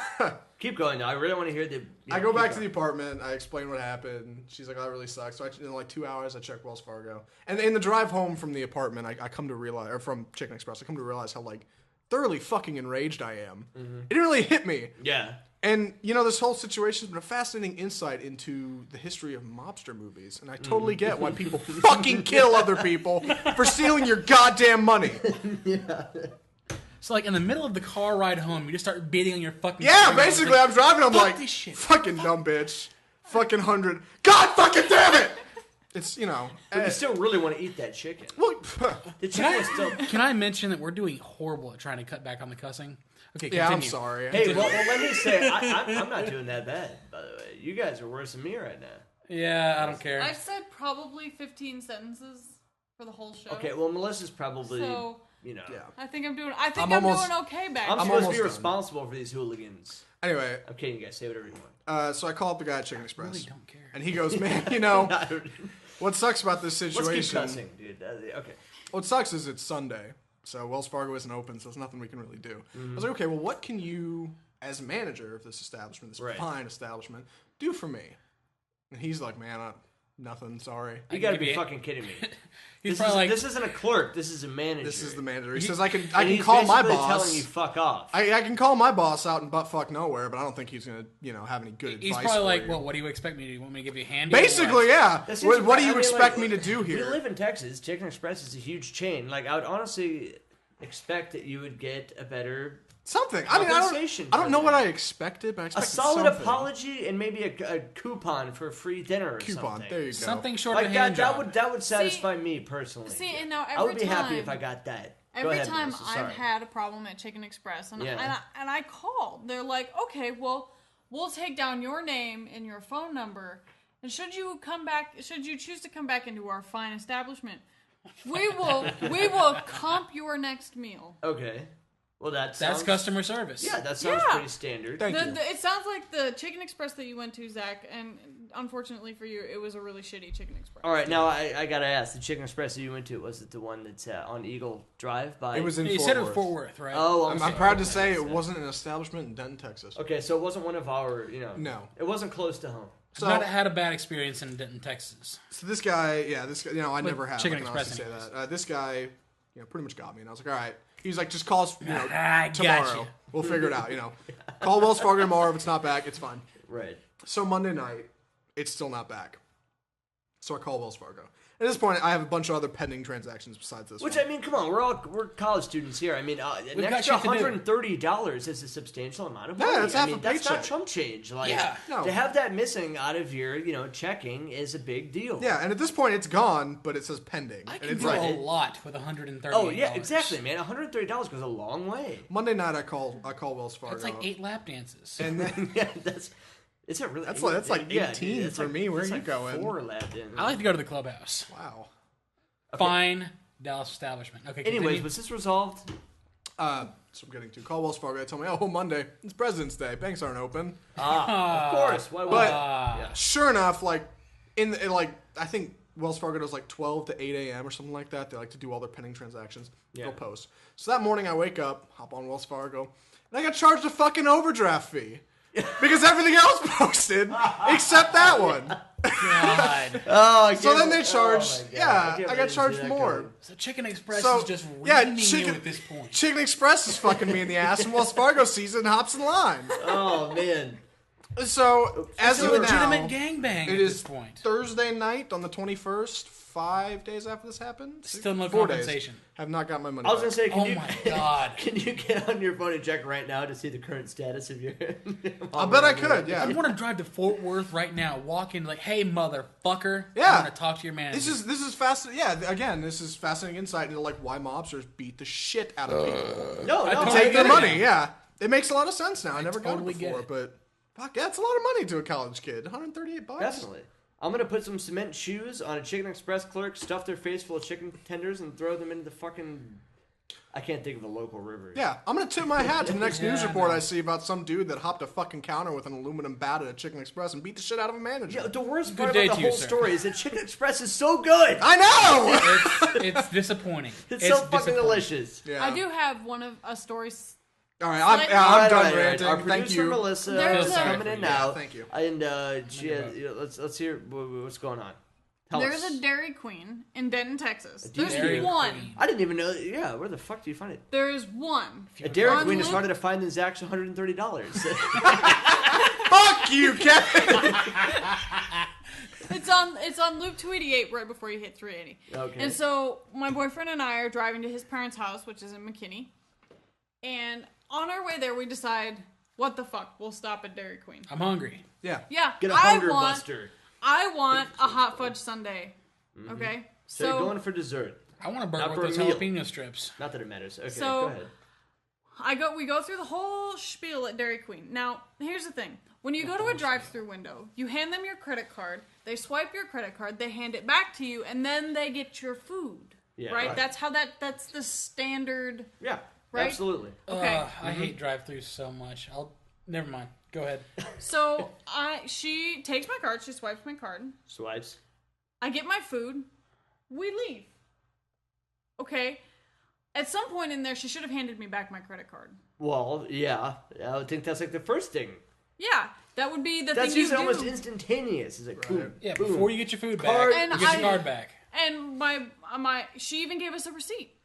Keep going, though. I really want to hear the... I go back to the apartment. I explain what happened. She's like, "Oh, that really sucks." So in like 2 hours, I check Wells Fargo, and in the drive home from the apartment, I come to realize, or from Chicken Express, I come to realize how like thoroughly fucking enraged I am. It didn't really hit me. Yeah. And, this whole situation has been a fascinating insight into the history of mobster movies. And I totally get why people fucking kill other people for stealing your goddamn money. So, like, in the middle of the car ride home, you just start beating on your fucking... Yeah, steering wheel. basically, I'm driving, I'm Fuck like, this shit. fucking dumb bitch. Fucking 100. God fucking damn it! It's, But you still really want to eat that chicken. well, The chicken was still... Can I mention that we're doing horrible at trying to cut back on the cussing? Okay, yeah, continue. I'm sorry. Hey, well, let me say, I'm not doing that bad, by the way. You guys are worse than me right now. Yeah, I don't care. I've said probably 15 sentences for the whole show. Okay, well, Melissa's probably, So- Yeah. I think I'm doing I'm I'm almost- doing okay back I'm there. supposed to almost be done. responsible for these hooligans. Anyway, I'm kidding, you guys. Say whatever you want. so I call up the guy at Chicken I Express. really don't care. And he goes, man, what sucks about this Let's situation... keep cussing, dude. Okay. What sucks is it's Sunday, so Wells Fargo isn't open, so there's nothing we can really do. I was like, okay, well, what can you, as a manager of this establishment, this Right. fine establishment, do for me? And he's like, man, nothing, sorry. You gotta give be you- fucking kidding me. He's probably like... This isn't a clerk. This is a manager. This is the manager. He says, I can And he's call my basically boss. telling you fuck off. I can call my boss out in buttfuck nowhere, but I don't think he's gonna, have any good advice. He's probably for like, you. well, what do you expect me to do? You want me to give you a hand? Basically, yeah. That seems What do I you mean, expect like, me to do here? We live in Texas. Chicken Express is a huge chain. Like, I would honestly expect that you would get a better... Something. I mean, compensation I don't for know what that. I expected, but I A expected solid something. apology and maybe a coupon for free dinner or Coupon. something. There you go. Something short Like of a hand job. that would satisfy me personally. See, and now I would be every happy time- if I got that. Go Every ahead, time Melissa, I've sorry. had a problem at Chicken Express, and, Yeah. and I called, they're like, okay, well, we'll take down your name and your phone number, and should you choose to come back into our fine establishment, we will comp your next meal. Okay. Well, That's sounds, customer service. Yeah, that sounds Yeah. pretty standard. Thank you. It sounds like the Chicken Express that you went to, Zach, and unfortunately for you, it was a really shitty Chicken Express. All right, now I gotta ask: the Chicken Express that you went to, was it the one that's on Eagle Drive? By It was in You Fort said it Worth. was Fort Worth, right? Oh, I'm sorry. proud to say Okay, it so- wasn't an establishment in Denton, Texas. Okay, so it wasn't one of our, No. It wasn't close to home. So, I've had a bad experience in Denton, Texas. so this guy, I never have. Chicken I can Express honestly say anyways. that. This guy, pretty much got me, and I was like, all right. He's like, just call us, I tomorrow. gotcha. We'll figure it out. Call Wells Fargo tomorrow. If it's not back, it's fine. Right. So Monday night, it's still not back. So I call Wells Fargo. At this point, I have a bunch of other pending transactions besides this Which one. I mean, come on, we're college students here. I mean, an We've got extra shit to do. $130 is a substantial amount of Yeah, money. that's I half mean, a that's not paycheck. chump change. Like, Yeah. No. to have that missing out of your, checking is a big deal. Yeah, and at this point, it's gone, but it says pending. I and can it's do like, a lot with $130. Oh yeah, exactly, man. $130 goes a long way. Monday night, I call Wells Fargo. That's like 8 lap dances. And then, Yeah, is it really? That's like 18 it's for me. Where it's are you like going? 4 lap in. I like to go to the clubhouse. wow. Fine Dallas establishment. Okay. Anyways, continue. was this resolved? So I'm getting to call Wells Fargo. They told me, oh, Monday, it's President's Day. Banks aren't open. Of course. Why would But- yeah. Sure enough, like, I think Wells Fargo does like 12 to 8 a.m. or something like that. They like to do all their pending transactions. Yeah. They'll post. So that morning I wake up, hop on Wells Fargo, and I got charged a fucking overdraft fee. Because everything else posted except that one. God. Oh, So then they charge. Oh my God. Yeah, can't I got believe you see charged that more. coming. So Chicken Express So is just yeah, reaming you at this point. Chicken Express is fucking me in the ass, and Wells Fargo sees it and hops in line. Oh man. So, as It's a of legitimate now, gangbang it at is this point. Thursday night on the 21st, 5 days after this happened. Still no 4 days. compensation. Have not got my money I was back. gonna say, Oh my God. can you get on your phone and check right now to see the current status of your? I bet I could, yeah. I want to drive to Fort Worth right now, walk in like, hey, motherfucker. Yeah. I want to talk to your manager. This is fascinating. Yeah, again, this is fascinating insight into like why mobsters beat the shit out of people. No, I no, totally Take their get it money, now. yeah. It makes a lot of sense now. I never totally got get it before, it. but fuck, yeah, it's a lot of money to a college kid. $138. Definitely. I'm gonna put some cement shoes on a Chicken Express clerk, stuff their face full of chicken tenders, and throw them into the fucking. I can't think of a local river. Yeah, I'm gonna tip my hat to the next Yeah, news report man. I see about some dude that hopped a fucking counter with an aluminum bat at a Chicken Express and beat the shit out of a manager. Yeah, the worst Good part day about to the you, whole sir. story is that Chicken Express is so good. I know. It's disappointing. It's so fucking disappointing. delicious. Yeah. I do have a story. All right, Slightly- I'm done All right. ranting. Our Thank producer you. Melissa There's is a- coming in Yeah, now. thank you. And she has, let's hear what's going on. Tell There's us. a Dairy Queen in Denton, Texas. Dairy There's one. Queen. I didn't even know. Yeah, where the fuck do you find it? There's one. A Dairy On Queen is Loop- harder to find than Zach's $130. Fuck you, Kevin. It's on Loop 288 right before you hit 380. Okay. And so my boyfriend and I are driving to his parents' house, which is in McKinney. And on our way there, we decide, what the fuck, we'll stop at Dairy Queen. I'm hungry. Yeah. Yeah, Get a hunger I buster. want a hot fudge sundae. Okay, So you're going for dessert. I want a burger Not for with a those meal. jalapeno strips. Not that it matters. Okay, So- go ahead. we go through the whole spiel at Dairy Queen. Now, here's the thing. When you go to a drive-through window, you hand them your credit card, they swipe your credit card, they hand it back to you, and then they get your food. Yeah, right? right. that's the standard. Yeah, Right? absolutely. Okay. I hate drive-thrus so much. Never mind. Go ahead. So she takes my card, she swipes my card. Swipes. I get my food. We leave. Okay. At some point in there, she should have handed me back my credit card. Well, yeah. I would think that's like the first thing. Yeah, that would be the That's thing you usually do. almost instantaneous. It's like, boom, Yeah, boom. before you get your food Card- back, And you get your I- card back. And she even gave us a receipt.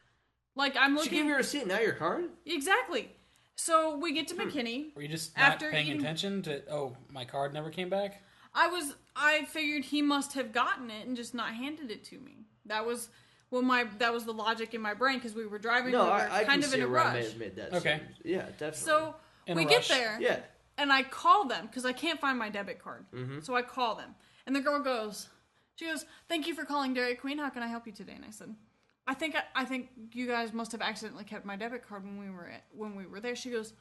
Like I'm She looking gave you a receipt, now your card? exactly. So we get to McKinney. Were you just not After paying eating- attention to, my card never came back? I figured he must have gotten it and just not handed it to me. That was the logic in my brain because we were driving. No, we were I kind can of see in a where I rush. may have made that. Okay. sense. Yeah, definitely. So In we a get rush. there. yeah. And I call them because I can't find my debit card. Mm-hmm. So I call them. And the girl goes, thank you for calling Dairy Queen. How can I help you today? And I said, I think you guys must have accidentally kept my debit card when we were there. She goes,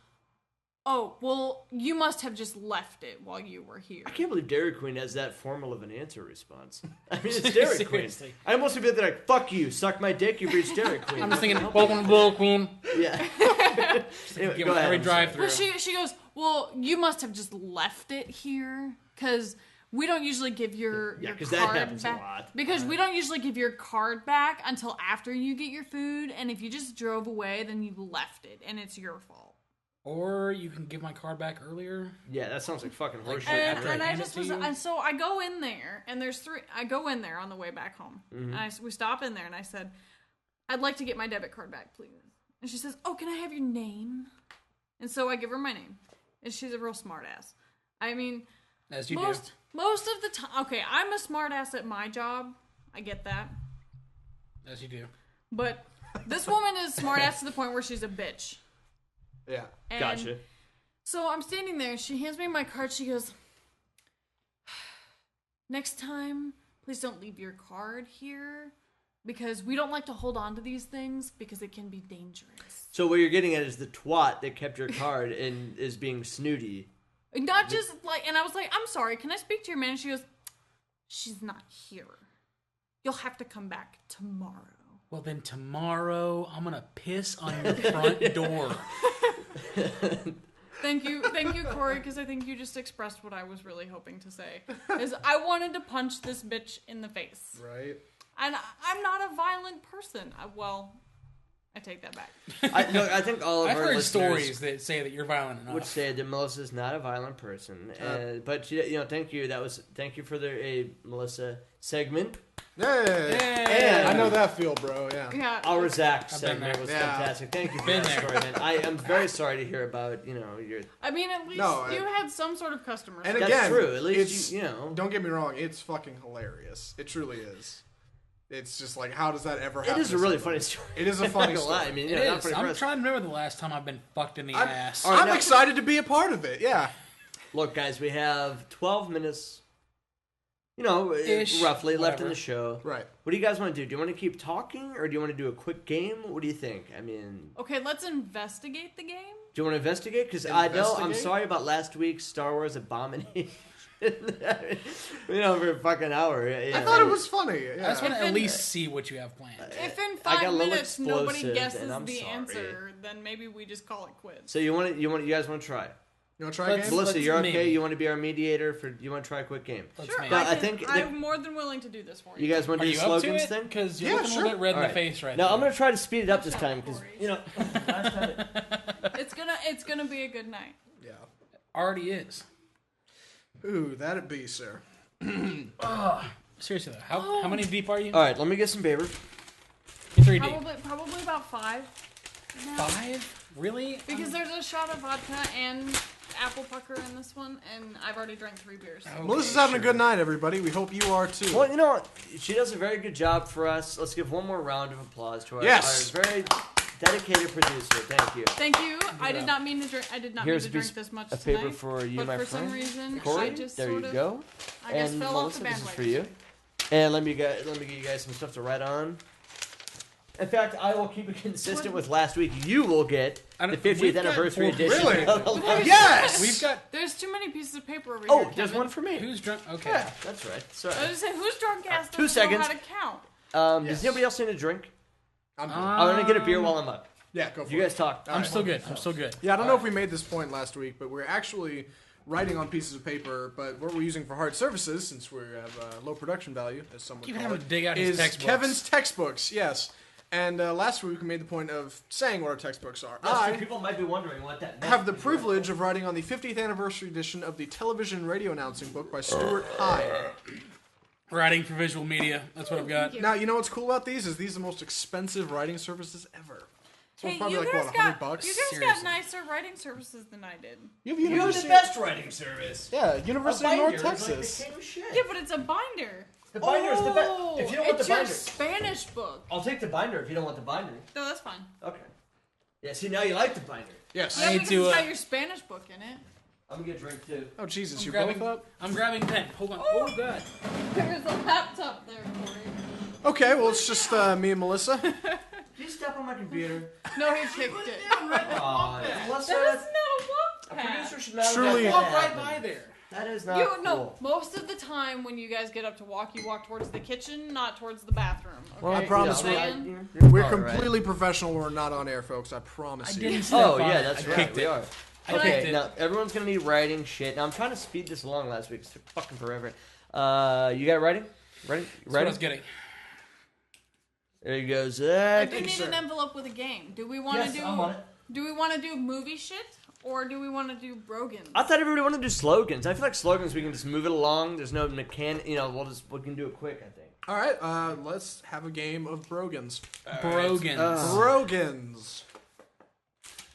oh, well, you must have just left it while you were here. I can't believe Dairy Queen has that formal of an answer response. I mean, it's Dairy Queen. Seriously. I almost feel like, fuck you, suck my dick, you've reached Dairy Queen. I'm just thinking, welcome to Dairy Queen. Yeah. Anyway, Give go us ahead. every I'm sorry. drive-through. Well, she goes, well, you must have just left it here because we don't usually give your Yeah, your 'cause card that happens a back. lot. Because we don't usually give your card back until after you get your food, and if you just drove away, then you left it, and it's your fault. Or you can give my card back earlier. Yeah, that sounds like fucking horseshit. And, after I and I hand it just to was, you? and so I go in there, and there's three. I go in there on the way back home, Mm-hmm. and we stop in there, and I said, "I'd like to get my debit card back, please." And she says, "Oh, can I have your name?" And so I give her my name, and she's a real smart ass. I mean, As you most of the time, okay, I'm a smart ass at my job. I get that, do. As you do. but this woman is smart ass to the point where she's a bitch. Yeah. And Gotcha. So I'm standing there. She hands me my card. She goes, "Next time, please don't leave your card here because we don't like to hold on to these things because it can be dangerous." So what you're getting at is the twat that kept your card and is being snooty. Not just like, and I was like, "I'm sorry, can I speak to your manager?" She goes, "She's not here. You'll have to come back tomorrow." Well, then tomorrow I'm going to piss on your front door. Thank you, Corey, because I think you just expressed what I was really hoping to say. Is I wanted to punch this bitch in the face. Right. And I'm not a violent person. I take that back. I think all of I've our heard listeners stories that say that you're violent enough. would say that Melissa's not a violent person. But thank you. Thank you for the Melissa segment. Yay. Hey, And- I know that feel, bro. Yeah. Yeah. Our Zach been segment there. was Yeah. fantastic. Thank you for Been that there. story, man. I am very sorry to hear about, your... I mean, at least No, you had some sort of customer. And That's again, true. At least, it's, you know... Don't get me wrong. It's fucking hilarious. It truly is. It's just like, how does that ever happen? It is a really somebody? funny story. It is a I'm funny not gonna lie. story. I mean, It not is. funny for I'm us. trying to remember the last time I've been fucked in the ass. All right, I'm now- excited to be a part of it. Yeah. Look, guys, we have 12 minutes, Ish, roughly, left in whatever. the show. Right. What do you guys want to do? Do you want to keep talking, or do you want to do a quick game? What do you think? I mean, Okay, let's investigate the game. do you want to investigate? Because I know, I'm Investigate? sorry about last week's Star Wars Abomination. For a fucking hour. I thought it was funny. Yeah. I just want to If at in- least see what you have planned. If in I got 5 a little minutes nobody explosive, guesses and I'm the sorry. answer, then maybe we just call it quits. So you guys want to try? You want to try Let's- a game? Melissa, let's you're okay? maybe. You want to be our mediator you want to try a quick game? Let's Sure, make No, it. I think I'm more than willing to do this for You you. guys want Are to do you up to slogans it? then? Because you're Yeah, looking a sure. little bit red in All the face right Now now. I'm going to try to speed it up this Watch time out, because Corey. last time It's gonna be a good night. Yeah. Already is. Ooh, that'd be, sir. Seriously though, how many deep are you? All right, let me get some paper. You're 3 deep. Probably about 5. now. 5? Really? Because there's a shot of vodka and apple pucker in this one, and I've already drank 3 beers. Okay, Melissa's having sure. a good night, everybody. We hope you are too. Well, you know what? She does a very good job for us. Let's give one more round of applause to our, Yes. our very dedicated producer. Thank you. Thank you. I did not mean to drink. I did not Here's mean a to piece drink this much of tonight. paper for you, but my for friend. some reason, Corey, I just there sort you of, go. I guess And fell Melissa, off the this is bandwagon. for you. And let me get you guys some stuff to write on. In fact, I will keep it consistent with last week. You will get I the don't- 50th we've got anniversary 4 edition. Really? of Yes! We've got There's too many pieces of paper over Oh, here. there's Kevin. one for me. who's drunk? Okay. Yeah, that's right. Sorry. I was just saying, who's drunk ass 2 doesn't know seconds. how to count? Does anybody else need a drink? I'm good. I'm gonna get a beer while I'm up. Yeah, go for You it. guys talk. I'm still good. I'm still good. Yeah, I don't know if we made this point last week, but we're actually writing on pieces of paper, but what we're using for hard surfaces, since we have low production value, as some would Keep call having it, to dig out his is textbooks. Kevin's textbooks, yes. And last week we made the point of saying what our textbooks are. I People might be wondering what that meant. have the privilege of writing on the 50th anniversary edition of the television and radio announcing book by Stuart Hyde. Writing for visual media. That's what I've got. Thank you. Now, you know what's cool about these? Is these are the most expensive writing surfaces ever. So it's Hey, probably you like, guys what, got $100? you guys Seriously. got nicer writing services than I did. You have You have the University, best writing service. yeah, University of North binder is Texas. Like the king of shit. Yeah, but it's a binder. The binder is the best. Oh, If you don't want it's the your binder, Spanish book. I'll take the binder. If you don't want the binder, No, that's fine. okay. Yeah. See, now you like the binder. Yes. Yeah, need because to, it's got your Spanish book in it. I'm gonna get a drink too. Oh, Jesus, I'm you grabbing, both up? I'm grabbing a pen. Hold on. Oh, God. There's a laptop there, Corey. Okay, well, it's just me and Melissa. Did you step on my computer? No, he kicked it. Aw, That Melissa, is not a a walk pad. producer should not Truly- have Walk let right that by happen. there. That is not You cool. no. Most of the time, when you guys get up to walk, you walk towards the kitchen, not towards the bathroom. Okay? Well, I promise Yeah, we- Man? We're all right. completely professional. We're not on air, folks. I promise I you. didn't step Oh on yeah, it. that's I right. kicked We it. are. I Okay, kicked it. now everyone's gonna need writing shit. Now I'm trying to speed this along. Last week it took fucking forever. You got writing? Ready? That's what I Ready? was getting. There you go, I Zach. do need an envelope with a game. Do we want to Yes, do? I'm on it. Do we want to do movie shit or do we want to do Brogans? I thought everybody wanted to do slogans. I feel like slogans we can just move it along. There's no mechanic. We can do it quick. I think. All right, let's have a game of Brogans. Brogans. Brogans.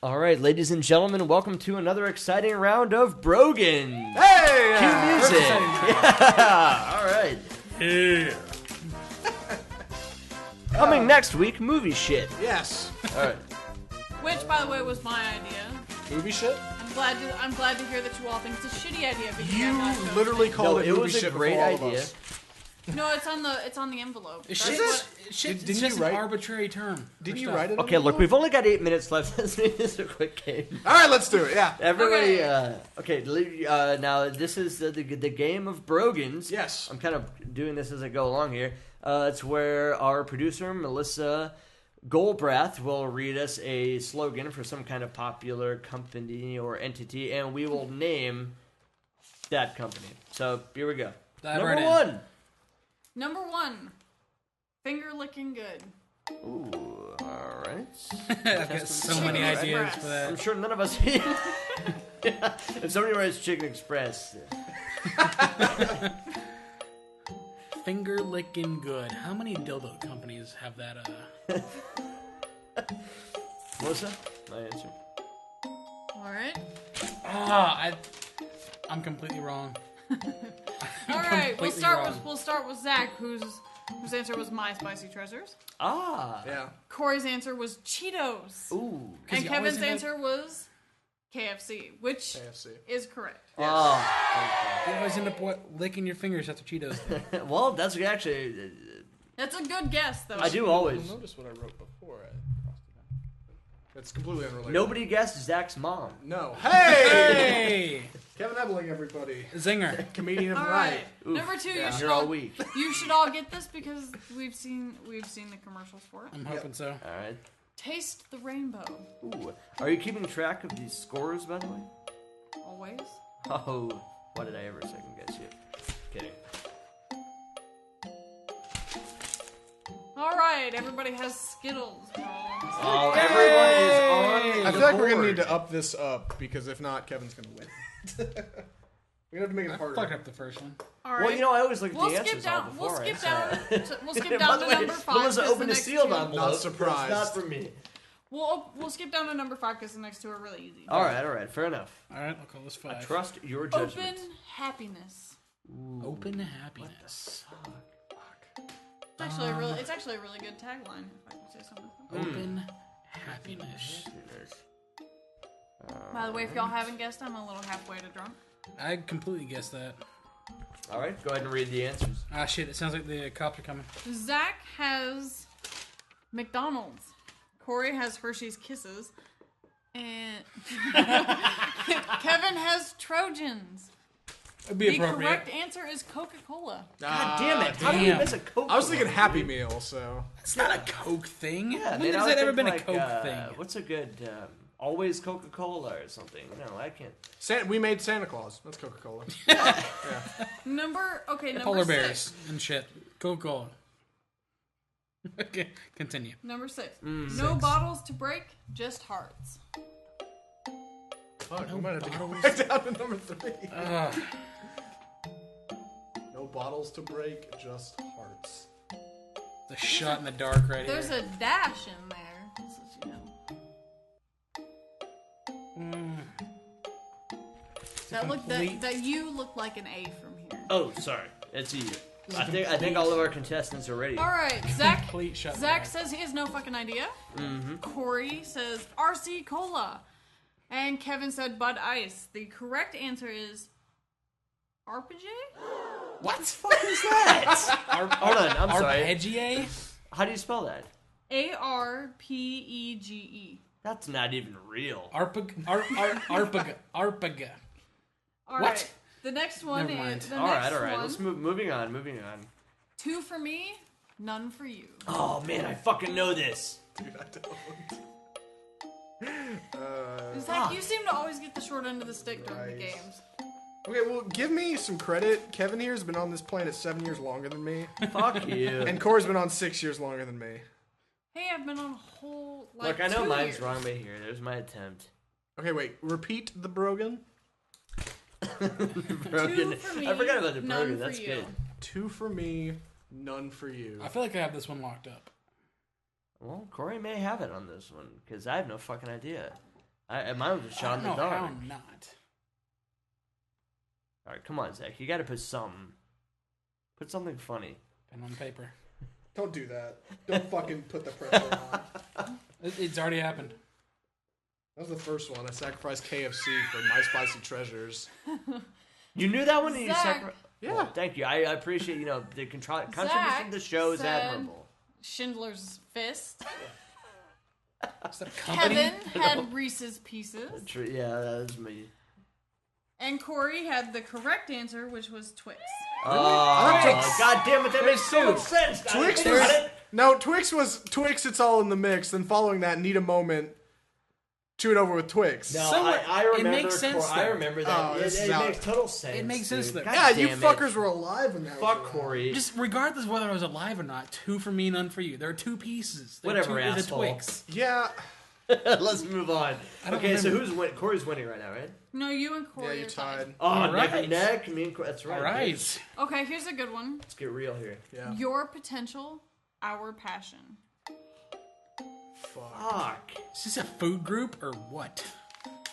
All right, ladies and gentlemen, welcome to another exciting round of Brogans. Hey! Cue music. Yeah. All right. Yeah. Coming next week, movie shit. Yes. All right. Which, by the way, was my idea. Movie shit? I'm glad to hear that you all think it's a shitty idea because You I'm not sure. literally called No, it it movie was a shit great before all of idea. us. No, it's on the envelope. Shit, That's what- shit, Didn't it's you just write- an arbitrary term. Didn't for you stuff. write it? Okay, look, we've only got 8 minutes left. Let's make this a quick game. All right, let's do it. Yeah. Everybody, Okay. now this is the game of Brogans. Yes. I'm kind of doing this as I go along here. It's where our producer, Melissa Goldbrath, will read us a slogan for some kind of popular company or entity, and we will name that company. So, here we go. Dive Number right in. one. Number 1, finger licking good. Ooh, all right. I've got so many Chicken ideas Express. for that. I'm sure none of us... Yeah. If somebody writes Chicken Express... Finger licking good. How many dildo companies have that? Melissa, my answer. All right. I'm completely wrong. All right. We'll Completely start with Zach, whose answer was My Spicy Treasures. Ah. Yeah. Corey's answer was Cheetos. Ooh. And you always Kevin's end up- answer was KFC, which KFC. is correct. Oh. You always end up licking your fingers after Cheetos. Well, that's actually. That's a good guess, though. I do always. You'll notice what I wrote before I crossed it out. It's completely unrelated. Nobody guessed Zach's mom. No. Hey! Hey! Kevin Ebeling, everybody. Zinger. Comedian of All the right. night. Oof. Number 2, Yeah, you should you're all weak. You should all get this because we've seen the commercials for it. I'm hoping so. All right. Taste the rainbow. Ooh. Are you keeping track of these scores, by the way? Always. Oh, why did I ever second guess you? Kidding. All right, everybody has Skittles. Oh, everyone is on. I the feel like we're gonna board. need to up this up because if not, Kevin's gonna win. We're gonna have to make it I harder. fucked up the first one. All right. Well, you know, I always look at We'll the skip answers down. all We'll before. skip I down. say. We'll skip By down the to way, number 5. Melissa 'cause the opened a next sealed two- envelope. Not surprised. It's not for me. We'll skip down to number 5 because the next two are really easy. All right, fair enough. All right, I'll call this 5. Trust your judgment. Open happiness. Open happiness. It's actually a really good tagline. If I can say something. Open happiness. By the way, if y'all haven't guessed, I'm a little halfway to drunk. I completely guessed that. All right, go ahead and read the answers. Ah, shit, it sounds like the cops are coming. Zach has McDonald's. Corey has Hershey's Kisses. And Kevin has Trojans. It'd be The appropriate. correct answer is Coca-Cola. God damn it! How do you damn. miss a Coke? I was thinking Happy Meal, so It's not a Coke thing. Yeah, when man, I has would that ever think, been like, a Coke thing? What's a good? Always Coca-Cola or something. No, I can't. we made Santa Claus. That's Coca-Cola. Number Polar 6. bears and shit. Coca-Cola. Okay, continue. Number 6. No bottles to break, just hearts. Fuck, we might have to go back down to number 3. No bottles to break, just hearts. The shot in the dark right There's here. a dash in there. Just so you know. That you look like an A from here. Oh, sorry. It's you. I think all of our contestants are ready. All right, Zach. Complete shut Zach back. says he has no fucking idea. Corey says RC Cola, and Kevin said Bud Ice. The correct answer is RPG. What the fuck is that? Hold on, I'm sorry. Arpeggier? How do you spell that? ARPEGE. That's not even real. Arpega. All What? right. The next one Never mind. is the All right, next all right. one. Let's move. Moving on. 2 for me, none for you. Oh man, I fucking know this. Dude, I don't. Zach, you seem to always get the short end of the stick during the Nice. games. Okay, well, give me some credit. Kevin here has been on this planet 7 years longer than me, Fuck you. and Corey's been on 6 years longer than me. Hey, I've been on a whole Look, I know 2 mine's years. wrong, but here, there's my attempt. Okay, wait. Repeat the Brogan. Brogan. for me, I forgot about the none Brogan. for That's you. good. 2 for me, none for you. I feel like I have this one locked up. Well, Corey may have it on this one because I have no fucking idea. Mine was a shot in the I don't know dark. how not. All right, come on, Zach. You got to put something. Put something funny. Pen on paper. Don't do that. Don't fucking put the pressure on. It's already happened. That was the first one. I sacrificed KFC for My Spicy Treasures. You knew that one, and you Zach. sacrificed. Yeah. Well, thank you. I appreciate the contribution to the show is said- admirable. Schindler's Fist. Is that a company? Kevin had Reese's Pieces. Yeah, that was me. And Corey had the correct answer, which was Twix. Oh, God damn it! That makes so much sense. Twix I was got it. no Twix was Twix. It's all in the mix. Then following that, need a moment. Chew it over with Twix. No, Somewhat- I remember. it makes sense, I though. remember that. Oh, this is it out. makes total sense. It makes sense, dude. though. God Yeah, you damn it. fuckers were alive when that was Fuck around. Corey. Just regardless of whether I was alive or not, 2 for me, none for you. There are 2 pieces. There are Whatever, two, there's a asshole. Twix. Yeah, Let's move on. Okay, so remember. Corey's winning right now, right? No, you and Corey Yeah, you are tied. tied. Oh, All neck right. and neck. Me and Corey. That's right. All right. Okay, here's a good one. Let's get real here. Yeah. Your potential, our passion. Fuck. Is this a food group or what?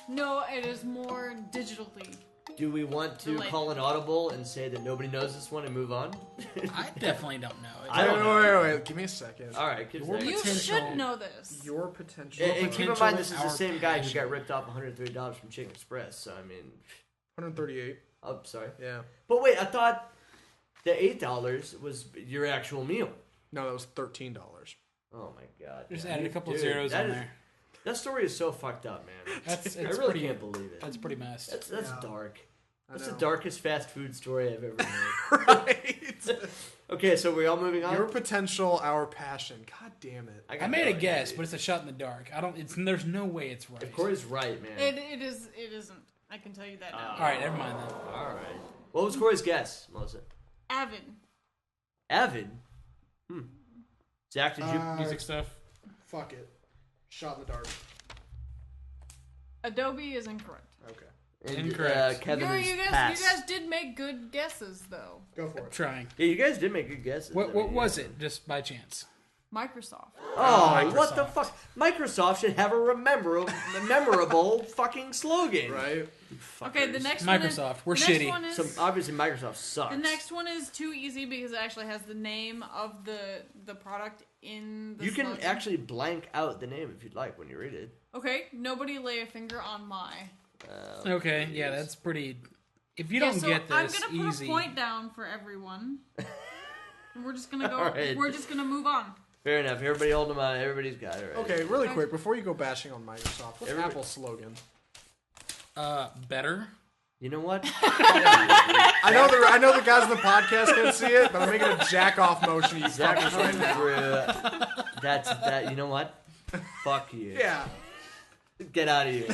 No, it is more digitally. Do we want to call an audible and say that nobody knows this one and move on? I definitely don't know. I don't know. Wait. Give me a second. All right, kids. Your You potential- should know this. Your potential. And keep in potential, mind, this is the our same guy who passion. got ripped off $103 from Chicken Express. So I mean, 138. oh, sorry. Yeah. But wait, I thought the $8 was your actual meal. No, that was $13. Oh my god! Just yeah. added a couple Dude, zeros that on is- there. That story is so fucked up, man. It's I really pretty, can't believe it. That's pretty messed. That's Yeah. dark. I That's the know. darkest fast food story I've ever heard. Right. Okay, so we're all moving on. Your potential, our passion. God damn it. got I made no a guess, idea. but it's a shot in the dark. I don't. There's no way it's right. If Corey's right, man. It isn't. I can tell you that now. All right, never mind then. All right. What was Corey's guess, Melissa? Avid. Avid. Zach, did you? Music stuff. Fuck it. Shot in the dark. Adobe is incorrect. Okay. and, Incorrect. Kevin is You pass. guys did make good guesses though. Go for it. Trying. Yeah, you guys did make good guesses. What I mean, was it? Just by chance. Microsoft. Oh, what the Microsoft. fuck? Microsoft should have a memorable fucking slogan. Right? Okay, the Fuckers. next Microsoft, one is, we're the shitty. Next one is, So obviously Microsoft sucks. the next one is too easy because it actually has the name of the product in the You can slogan. actually blank out the name if you'd like when you read it. Okay, nobody lay a finger on my. Okay, yeah, that's pretty. If you Yeah, don't so get I'm this, gonna put easy. a point down for everyone. We're just gonna go. All right. We're just gonna move on. Fair enough. Everybody hold them on. Everybody's got it right. Okay, really quick, before you go bashing on Microsoft, what's Everybody- Apple's slogan? Better. You know what? I know the guys on the podcast can't see it, but I'm making a jack off motion. You Zach fuckers right now. Drew. That's that. You know what? Fuck you. Yeah. Get out of here.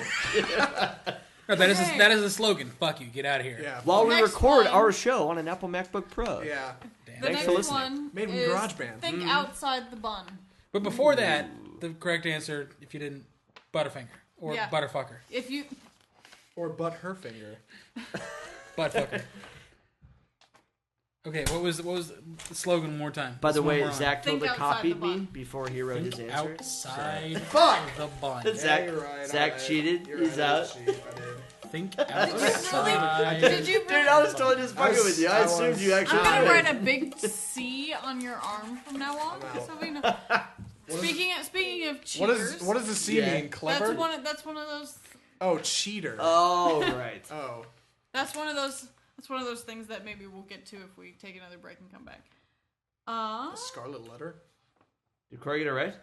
No, that is Okay. that is the slogan. Fuck you, get out of here. Yeah. While we Next record one. our show on an Apple MacBook Pro. Yeah. Damn. The Thanks next for listening. one Made in is GarageBand. think outside the bun. But before that, the correct answer, if you didn't, Butterfinger or Yeah. Butterfucker, If you Or butt her finger. Buttfucker. Okay, what was the slogan one more time? By the This one way, we're on. Zach Think totally outside copied the me bun. before he wrote his Think answer. outside Fuck! the bun. Zach, you're right. Zach alright. cheated. You're He's right, I out. did cheat, I did. Think really? outside. did you? Dude, I was totally just fucking with you. I assumed you actually I'm gonna did. write a big C on your arm from now on, I'm out. so we know. Speaking of cheaters, What does the C Yeah. mean? Clever? that's one of those Oh, cheater. Oh, right. Oh. that's one of those things that maybe we'll get to if we take another break and come back. A scarlet letter? Did Corey get it right?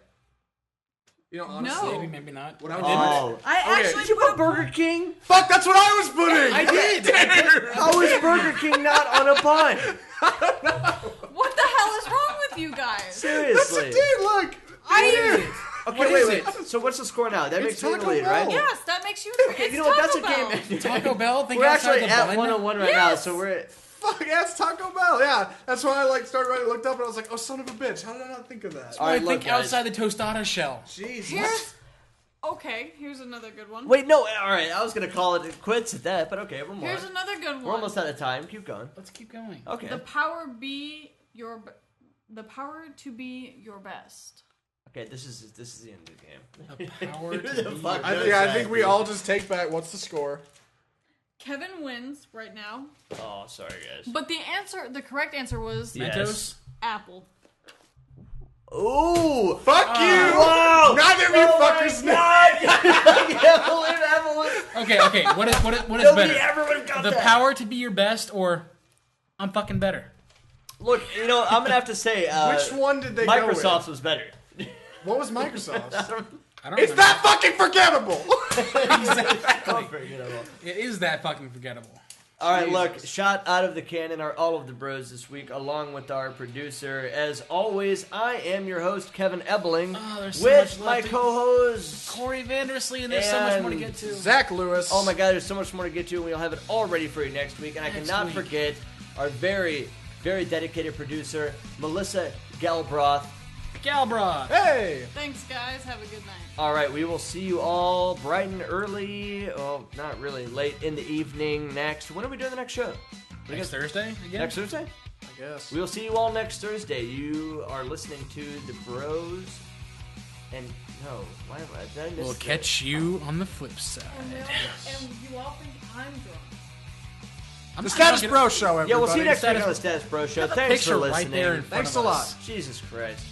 You know, honestly. No. Maybe, maybe not. What I Oh. I Okay. actually Did you put put Burger King? Fuck, that's what I was putting! I did. Dude. How is Burger King not on a bun? what the hell is wrong with you guys? Seriously. Dude, look! Okay, What wait, is wait. So what's the score now? That It's makes me the Taco lead, Bell. right? Yes, that makes you. Okay, It's you know what? That's a Taco Bell. game. Taco Bell. Think We're outside actually the at bun. 101 right now, Yes. so we're at. Fuck, yeah, it's Taco Bell, yeah. That's why I started writing, looked up, and I was like, oh, son of a bitch. How did I not think of that? All right, I look, think guys. outside the tostada shell. Jeez. Here's another good one. Wait, no. All right, I was gonna call it quits at that, but okay, one more. Here's another good one. We're almost out of time. Keep going. Let's keep going. Okay. The power to be your best. Okay, this is the end of the game. The power Who to the be fuck I knows think, that, we dude? all just take back. What's the score? Kevin wins right now, Oh, sorry, guys. but the correct answer was Yes. Mentos? Apple. Ooh! Fuck you! Wow! Neither of you fuckers know. I can't believe Evelyn. Okay. What is Nobody better? ever would have got The that. power to be your best, or I'm fucking better. Look, I'm gonna have to say, Which one did they go Microsoft's was better. with? What was Microsoft's? I don't It's remember. that fucking forgettable! Exactly. It is that fucking forgettable. All right, look, shot out of the cannon are all of the bros this week, along with our producer. As always, I am your host, Kevin Ebling, Oh, there's so with much my left to- co-host. Corey Vanderslee, and there's so much more to get to. Zach Lewis. Oh my God, there's so much more to get to, and we'll have it all ready for you next week. And I Next cannot week. forget our very, very dedicated producer, Melissa Galbraith. Galbra. Hey! Thanks, guys. Have a good night. All right, we will see you all bright and early. Well, not really late in the evening next. When are we doing the next show? Next Thursday again? Next Thursday? I guess. We will see you all next Thursday. You are listening to the Bros. And no, why did I miss We'll catch you on the flip side. And you all think I'm drunk. The Status Bro Show, everybody. Yeah, we'll see you next week on the Status Bro Show. Thanks for listening. Right there in front Thanks of a lot. us. Jesus Christ.